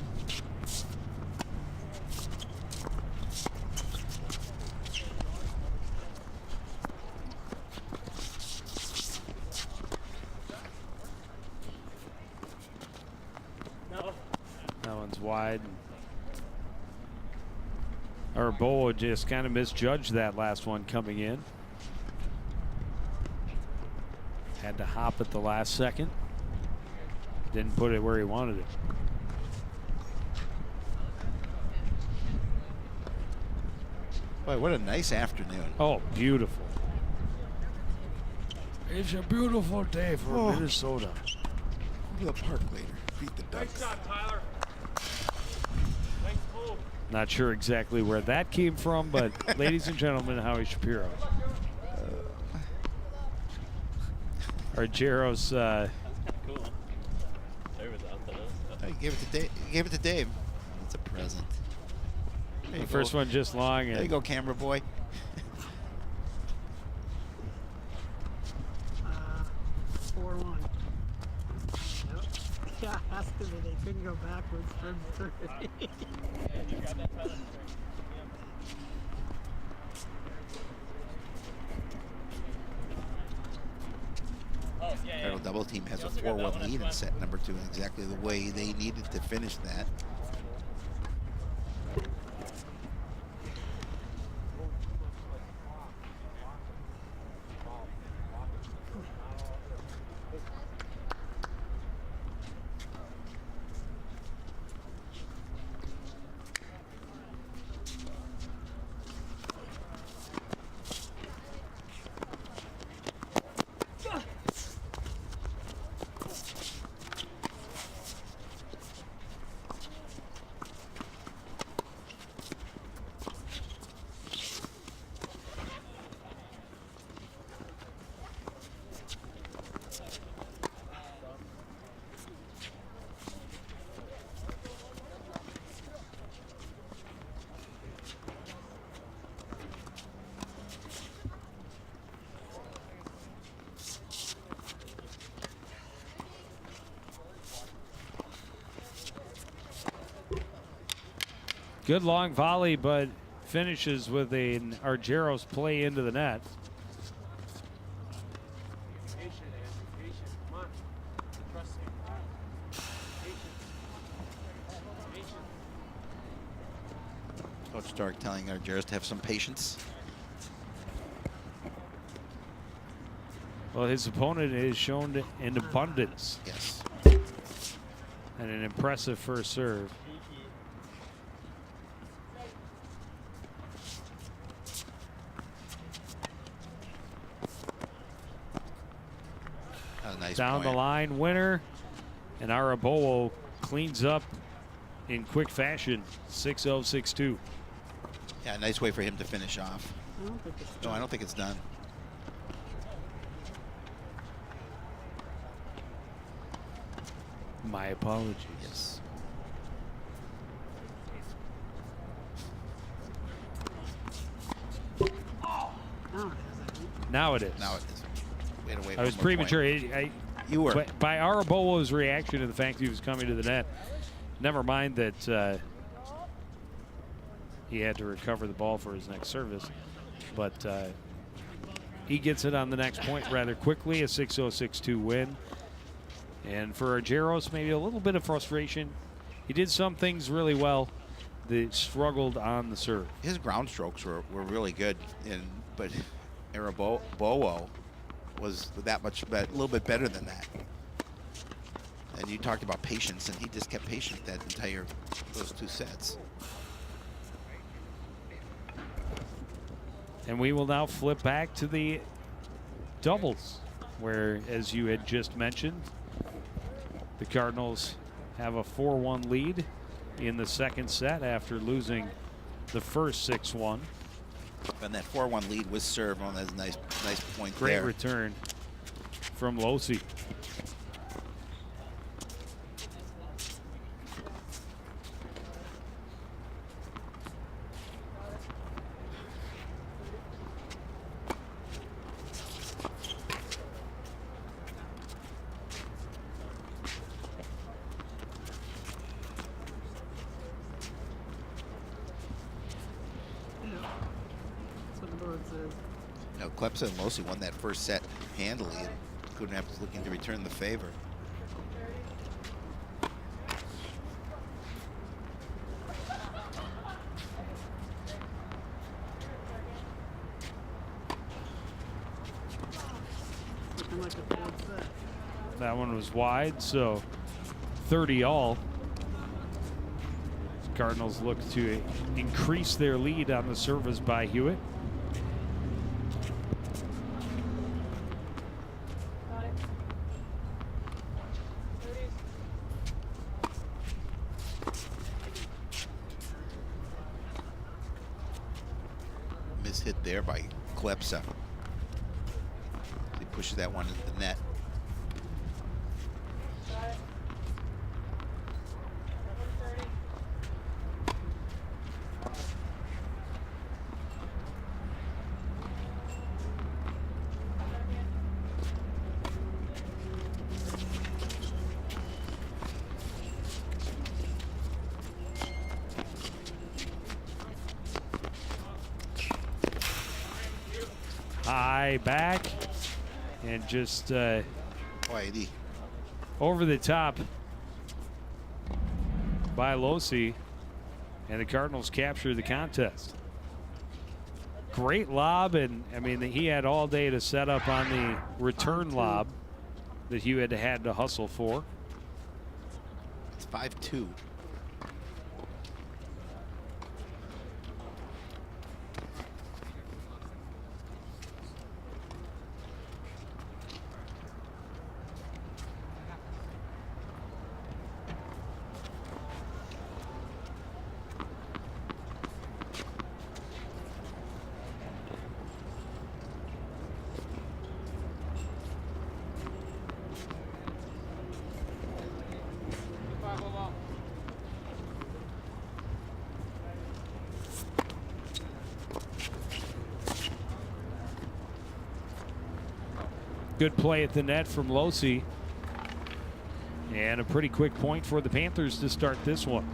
That one's wide. Bowo just kind of misjudged that last one coming in. Had to hop at the last second. Didn't put it where he wanted it. Boy, what a nice afternoon. Oh, beautiful. It's a beautiful day for Minnesota. Go to the park later. Beat the Ducks. Nice job, Tyler. Nice move. Not sure exactly where that came from, but ladies and gentlemen, Howie Shapiro. Argyros. Cool. There was out there. Oh, you gave it to Dave. You gave it to Dave. It's a present. There The you first go. one just long. There you go, camera boy. 4-1. Yep. Yeah, has to be. They couldn't go backwards from 30. You grab that, Tyler? Oh, yeah, Cardinal double team has a 4-1 lead in set number 2, exactly the way they needed to finish that. Good long volley, but finishes with an Argyros play into the net. Patient, Andrew. Patient. Come on. Trust me. Patient. Coach Stark telling Argyros to have some patience. Well, his opponent is shown in abundance Yes. and an impressive first serve. A nice Down the point. line winner, and Bowo cleans up in quick fashion. 6-0, 6-2. Yeah, nice way for him to finish off. I don't think it's No, I don't think it's done. My apologies. Yes. Oh, it is, I think. Now it is. Now it is. We had to wait I was one more premature. point. You were. By Bowo's reaction to the fact he was coming to the net, never mind that he had to recover the ball for his next service, but he gets it on the next point rather quickly, a 6-0, 6-2 win. And for Argyros, maybe a little bit of frustration. He did some things really well. They struggled on the serve. His ground strokes were really good, but Bowo was that much, a little bit better than that. And you talked about patience, and he just kept patient those 2 sets. And we will now flip back to the doubles, where, as you had just mentioned, the Cardinals have a 4-1 lead in the second set after losing the first 6-1. And that 4-1 lead was served on that nice point Great there. return from Losey. That's what the board says. Now, Klepsa and Losey won that first set handily, and Coon Rapids looking to return the favor. Looking like a board set. That one was wide, so 30 all. Cardinals look to increase their lead on the service by Hewitt. Mishit there by Klepsa. He pushes that one into the net. High back and just Whitey. over the top by Losey, and the Cardinals capture the contest. Great lob, and I mean he had all day to set up on the return lob that Hewitt had to hustle for. It's 5-2. Good play at the net from Losey. And a pretty quick point for the Panthers to start this one.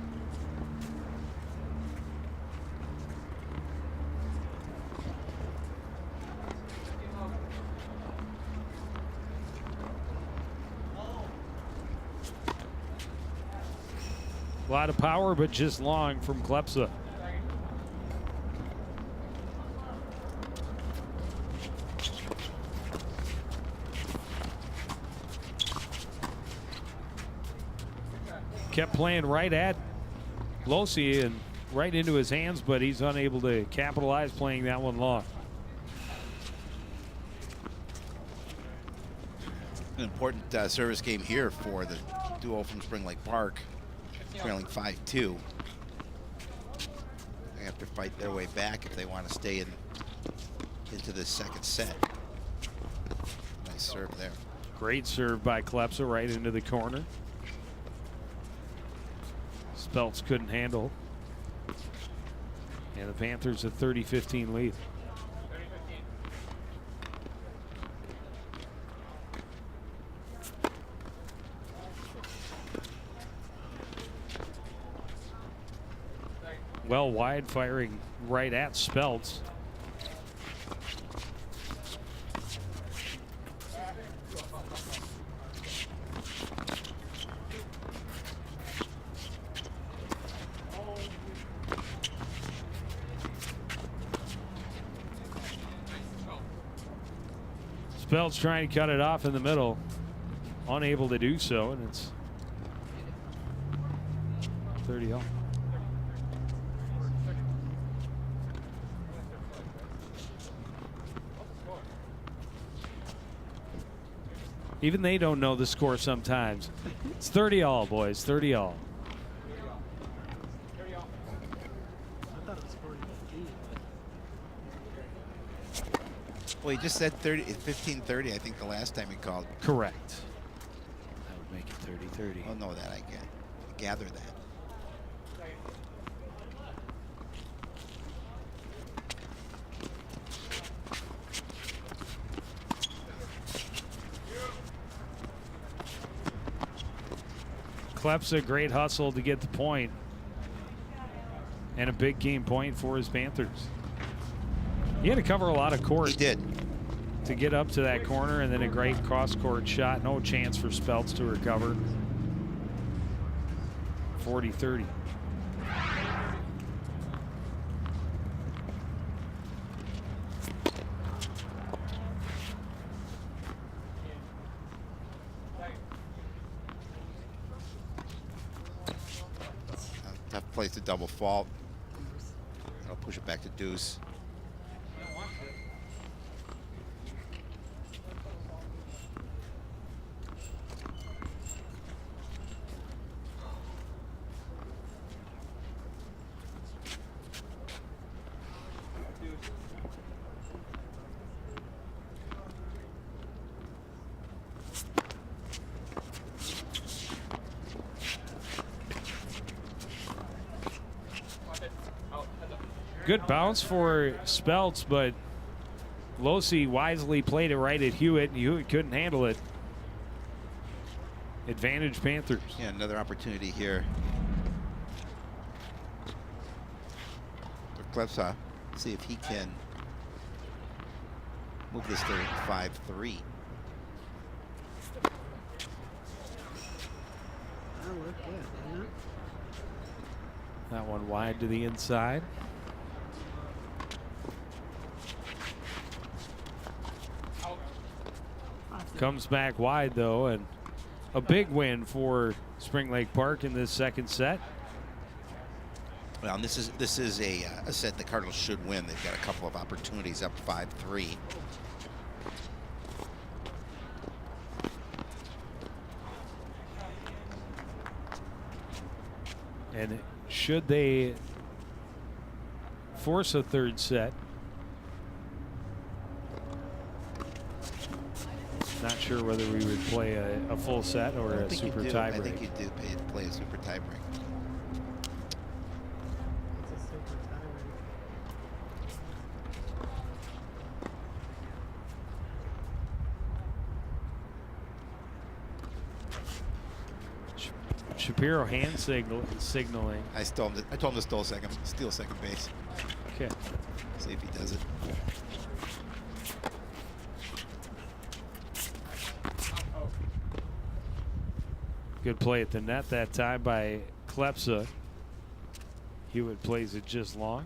A lot of power, but just long from Klepsa. Kept playing right at Losey and right into his hands, but he's unable to capitalize playing that one long. An important service game here for the duo from Spring Lake Park, trailing 5-2. They have to fight their way back if they want to stay into the second set. Nice serve there. Great serve by Klepsa right into the corner. Speltz couldn't handle. And the Panthers a 30-15 lead. Well, wide firing right at Speltz. Speltz trying to cut it off in the middle, unable to do so, and it's 30 all. Even they don't know the score sometimes. It's 30 all, boys, 30 all. I thought it was 40. Well, he just said 15-30, I think, the last time he called. Correct. That would make it 30-30. Oh, no, that I gather that. Klepsa, great hustle to get the point. And a big game point for his Panthers. He had to cover a lot of court. He did. To get up to that corner, and then a great cross-court shot. No chance for Speltz to recover. 40-30. Tough place to double fault. I'll push it back to deuce. Good bounce for Speltz, but Losi wisely played it right at Hewitt, and Hewitt couldn't handle it. Advantage Panthers. Yeah, another opportunity here. For Klepsa, see if he can move this to 5-3. That looked good, didn't it? That one wide to the inside. Comes back wide, though, and a big win for Spring Lake Park in this second set. Well, and this is a set the Cardinals should win. They've got a couple of opportunities up 5-3. And should they force a third set, not sure whether we would play a full set or a super tiebreak. I think you do play a super tiebreak. It's a super tiebreak. Shapiro hand signaling. I told him to steal second base. Okay. See if he does it. Good play at the net that time by Klepsa. Hewitt plays it just long.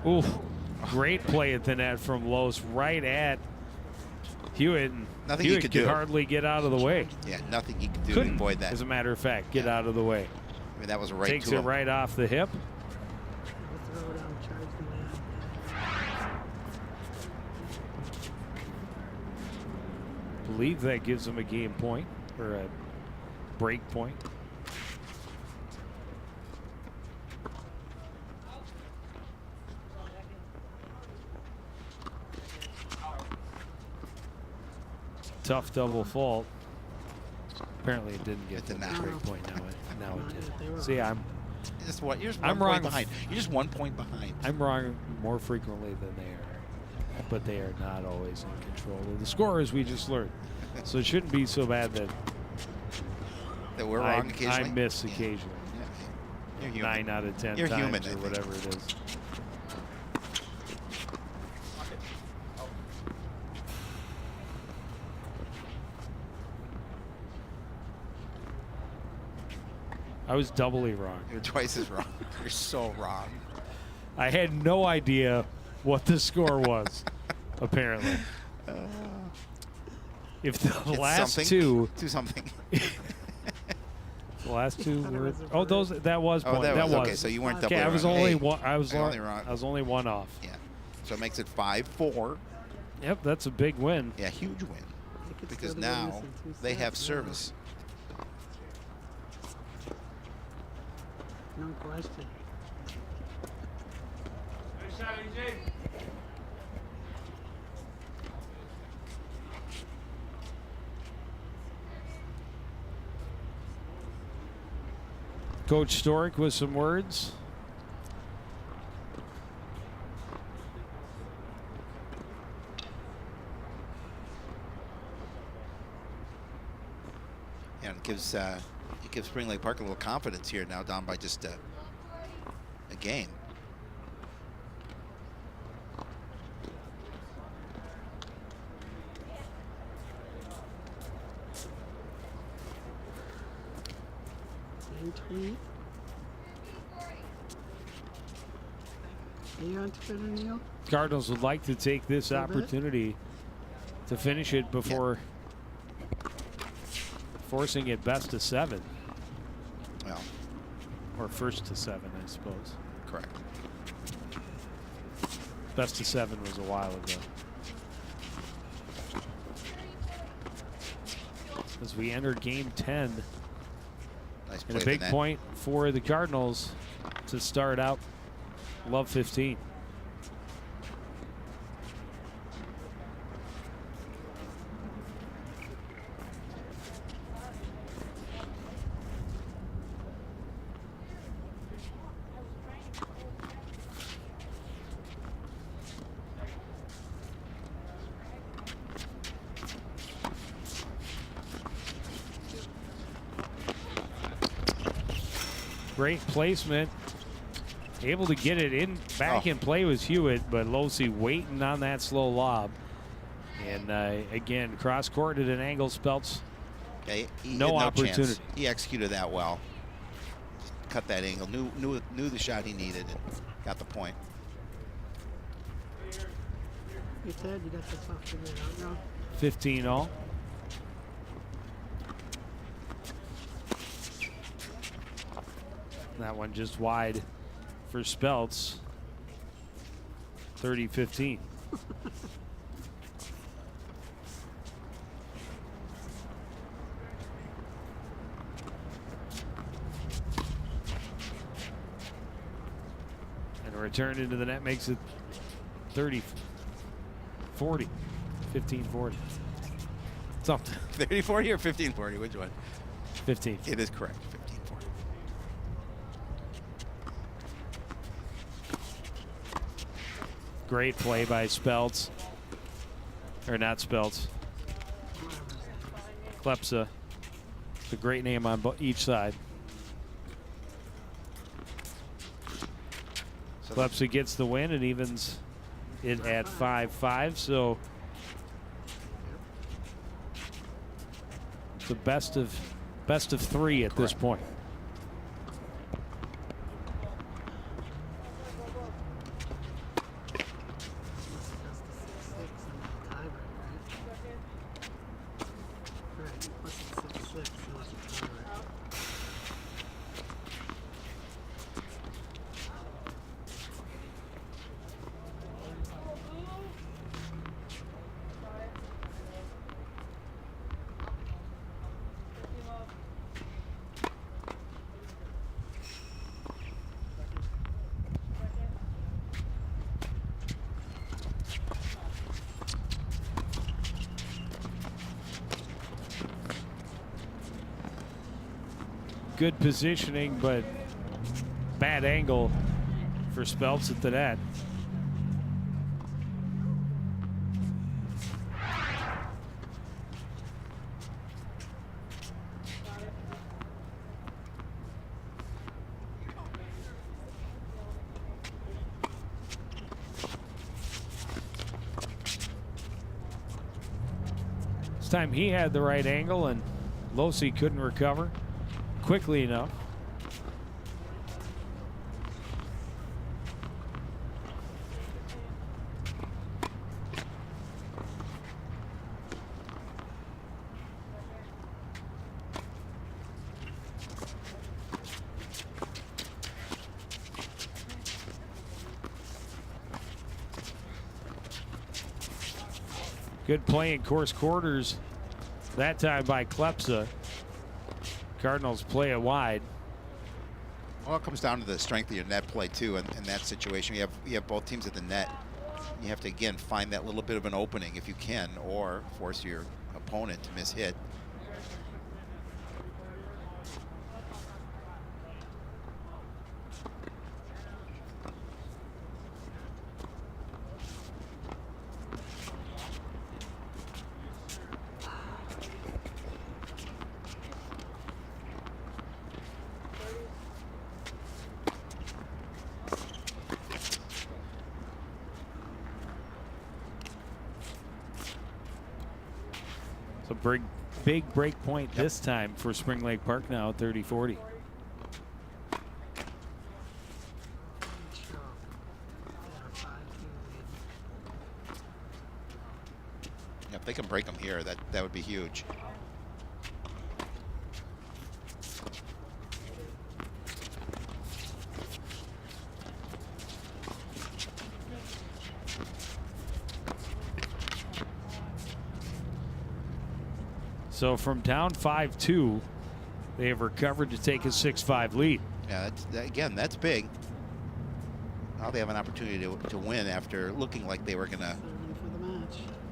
Ooh, great play at the net from Los, right at Hewitt. And Nothing Hewitt he could do. hardly get out of the way. Yeah, nothing he could do Couldn't, to avoid that. as a matter of fact, get out of the way. I mean, that was a right Takes to it him. right off the hip. We'll throw down, charge the man. Believe that gives him a game point or a break point. Tough double fault. Apparently it didn't get It did the not. break point. Now it They were did. See, wrong. You're just one I'm point wrong. behind. You're just 1 point behind. I'm wrong more frequently than they are, but they are not always in control of the score, as we just learned. So it shouldn't be so bad that That we're wrong I occasionally. miss Yeah. occasionally. You're human. 9 out of 10 You're times human, I or think. whatever it is. I was doubly wrong. You're twice as wrong. You're so wrong. I had no idea what the score was, apparently. It's If the last something. two, Do something. The last two thought it were. was a Oh, those. bird. That was Oh, point. that was, was. okay. So you weren't Okay, doubly I was wrong. only Hey, one. I was only wrong. I was only one off. Yeah. So it makes it 5-4. Yep, that's a big win. Yeah, huge win. They could Because still be now missing 2 they have sets now. service. No question. Coach Storick with some words. Yeah, it gives Spring Lake Park a little confidence here now, down by just a game. Same tweet. Are you on Twitter, Neil? Cardinals would like to take this Little bit. opportunity to finish it before forcing it best of 7 Well, or first to 7, I suppose. correct. Best of 7 was a while ago. As we enter game 10, Nice and play a big net. point for the Cardinals to start out Love 15. Great placement. Able to get it in back in play was Hewitt, but Losey waiting on that slow lob. And again, cross court at an angle. Spelts Yeah, he no had opportunity. chance. He executed that well. Just cut that angle. Knew the shot he needed and got the point. You said you got this all figured out now. 15 all. That one just wide for Spelts. 30-15. And a return into the net makes it 30-40. 15-40. Something. 30-40 or 15-40? Which one? 15. It is correct. 15-40. Great play by Spelts. Or not Spelts. Klepsa. It's a great name on each side. So Klepsa gets the win and evens it at 5-5. So it's a best of 3 at this Correct. point. Good positioning, but bad angle for Spelts at the net. This time he had the right angle and Losey couldn't recover quickly enough. Good play in course quarters that time by Klepsa. Cardinals play it wide. Well, it comes down to the strength of your net play too. In that situation, you have both teams at the net. You have to again find that little bit of an opening if you can, or force your opponent to miss hit. So big break point this time for Spring Lake Park now, 30-40. If they can break them here, that would be huge. So from down 5-2, they have recovered to take a 6-5 lead. Yeah, again, that's big. Now they have an opportunity to win after looking like they were going to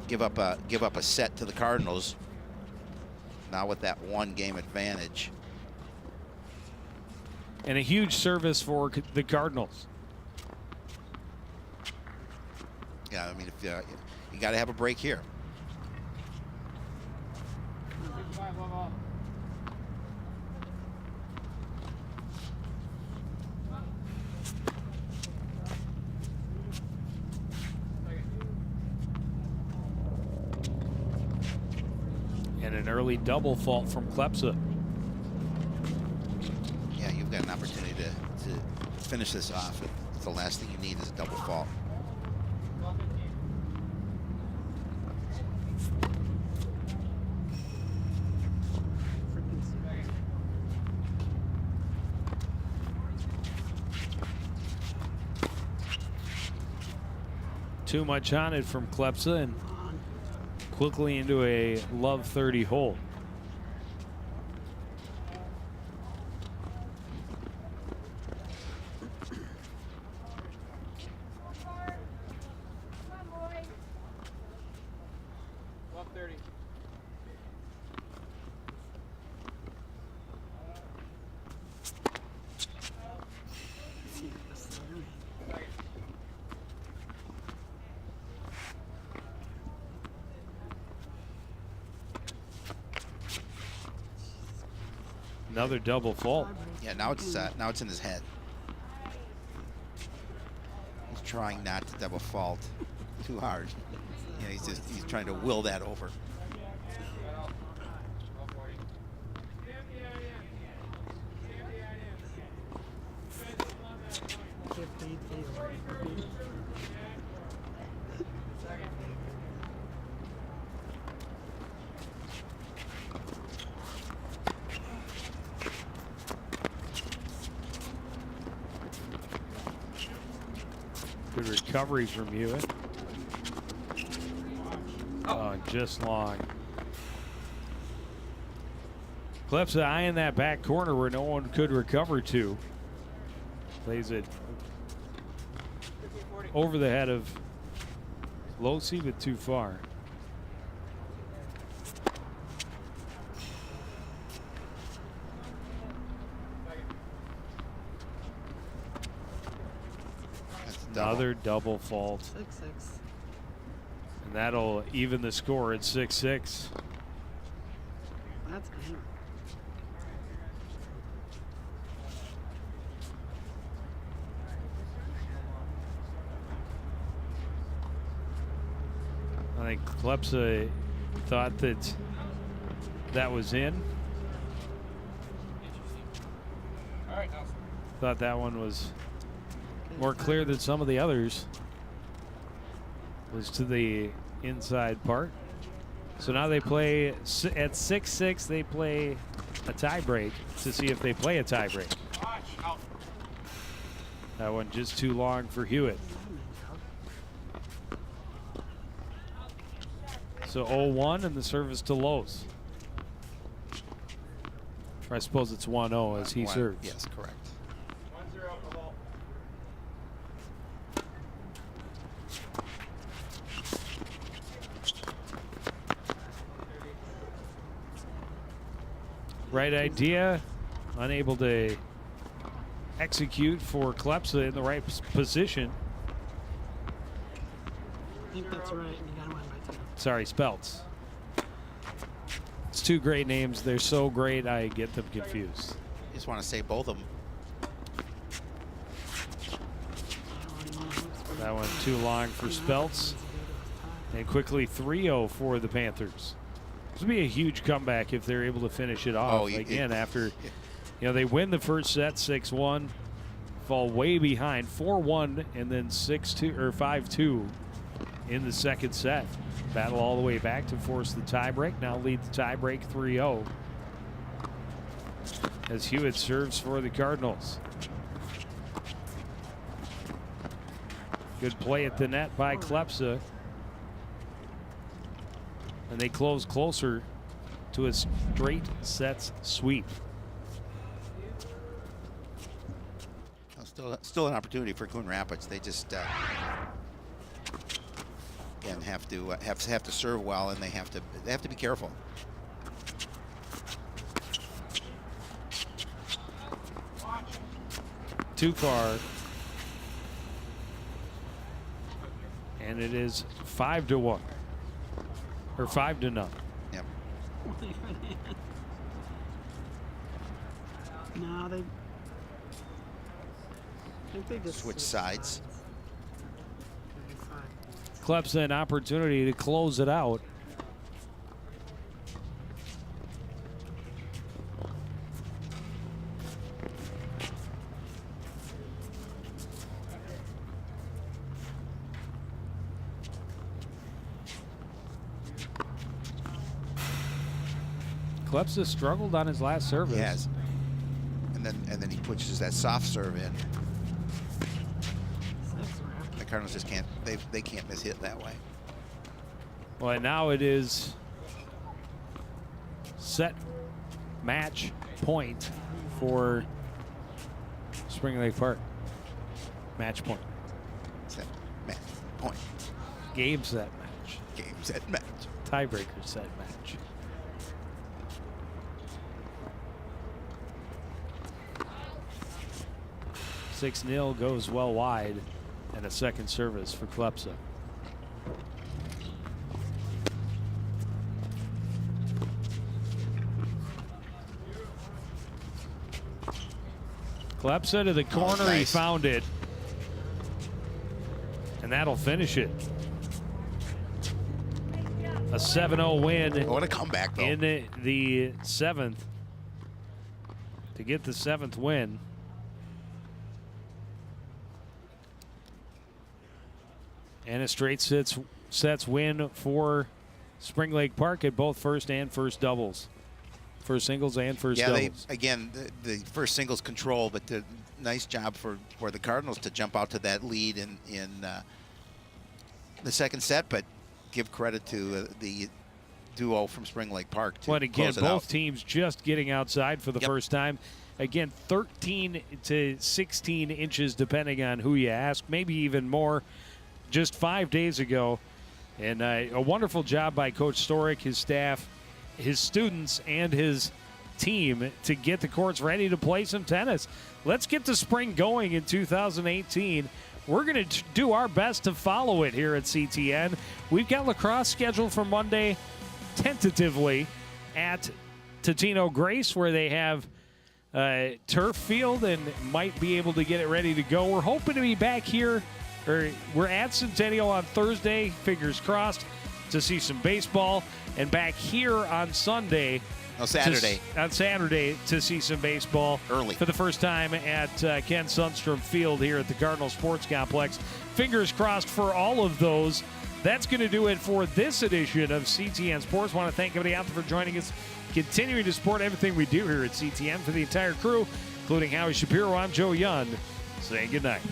give up a set to the Cardinals. Now with that one game advantage. And a huge service for the Cardinals. Yeah, I mean, if you got to have a break here. And an early double fault from Klepsa. Yeah, you've got an opportunity to finish this off. The last thing you need is a double fault. Too much on it from Klepsa and quickly into a love 30 hole. Another double fault. Yeah, now it's in his head. He's trying not to double fault too hard. Yeah, he's trying to will that over. Good recovery from Hewitt. Oh, just long. Klepsa eyeing that back corner where no one could recover to. Plays it over the head of Losi, but too far. Another double fault. 6-6. And that'll even the score at 6-6. That's game. I think Klepsa thought that was in. Thought that one was more clear than some of the others. Was to the inside part. So now they play at 6-6. They play a tie break to see if they play a tie break. That one just too long for Hewitt. So 0-1 and the service to Lowe's. Or I suppose it's 1-0 as he serves. Yes, correct. Right idea, unable to execute for Klepsa in the right position. I think that's right. You got to win by 2. Sorry, Speltz. It's 2 great names. They're so great, I get them confused. Just want to say both of them. That one too long for Speltz. And quickly 3-0 for the Panthers. This will be a huge comeback if they're able to finish it off. Again, after they win the first set 6-1, fall way behind 4-1, and then 6-2 or 5-2 in the second set. Battle all the way back to force the tiebreak. Now lead the tiebreak 3-0 as Hewitt serves for the Cardinals. Good play at the net by Klepsa. And they close closer to a straight sets sweep. Still an opportunity for Coon Rapids. They just again have to serve well, and they have to be careful. Too far. And it is 5-1. Or 5-0. Yep. No, I think they just Switch sides. Klepsa an opportunity to close it out. Klepsa struggled on his last service. He has. And then he pushes that soft serve in. The Cardinals just can't. They can't miss hit that way. Well, and now it is set match point for Spring Lake Park. Match point. Set match point. Game set match. Game set match. Tiebreaker set match. Six-0 goes well wide, and a second service for Klepsa. Klepsa to the corner, nice. He found it. And that'll finish it. A 7-0 win. What a comeback, though. In the 7th. To get the 7th win. And a straight sets win for Spring Lake Park at both first and first doubles. First singles and first doubles. Again, the first singles control, but the nice job for the Cardinals to jump out to that lead in the second set, but give credit to the duo from Spring Lake Park to But again, close it both out. teams just getting outside for the first time. Again, 13 to 16 inches, depending on who you ask, maybe even more, just 5 days ago. And a wonderful job by Coach Storick, his staff, his students, and his team to get the courts ready to play some tennis. Let's get the spring going in 2018. We're going to do our best to follow it here at CTN. We've got lacrosse scheduled for Monday, tentatively, at Totino Grace, where they have turf field and might be able to get it ready to go. We're hoping to be back here, or we're at Centennial on Thursday, fingers crossed, to see some baseball, and back here on Sunday. Saturday. On Saturday to see some baseball. Early. For the first time at Ken Sundstrom Field here at the Cardinal Sports Complex. Fingers crossed for all of those. That's going to do it for this edition of CTN Sports. I want to thank everybody out there for joining us, continuing to support everything we do here at CTN. For the entire crew, including Howie Shapiro, I'm Joe Young, saying good night.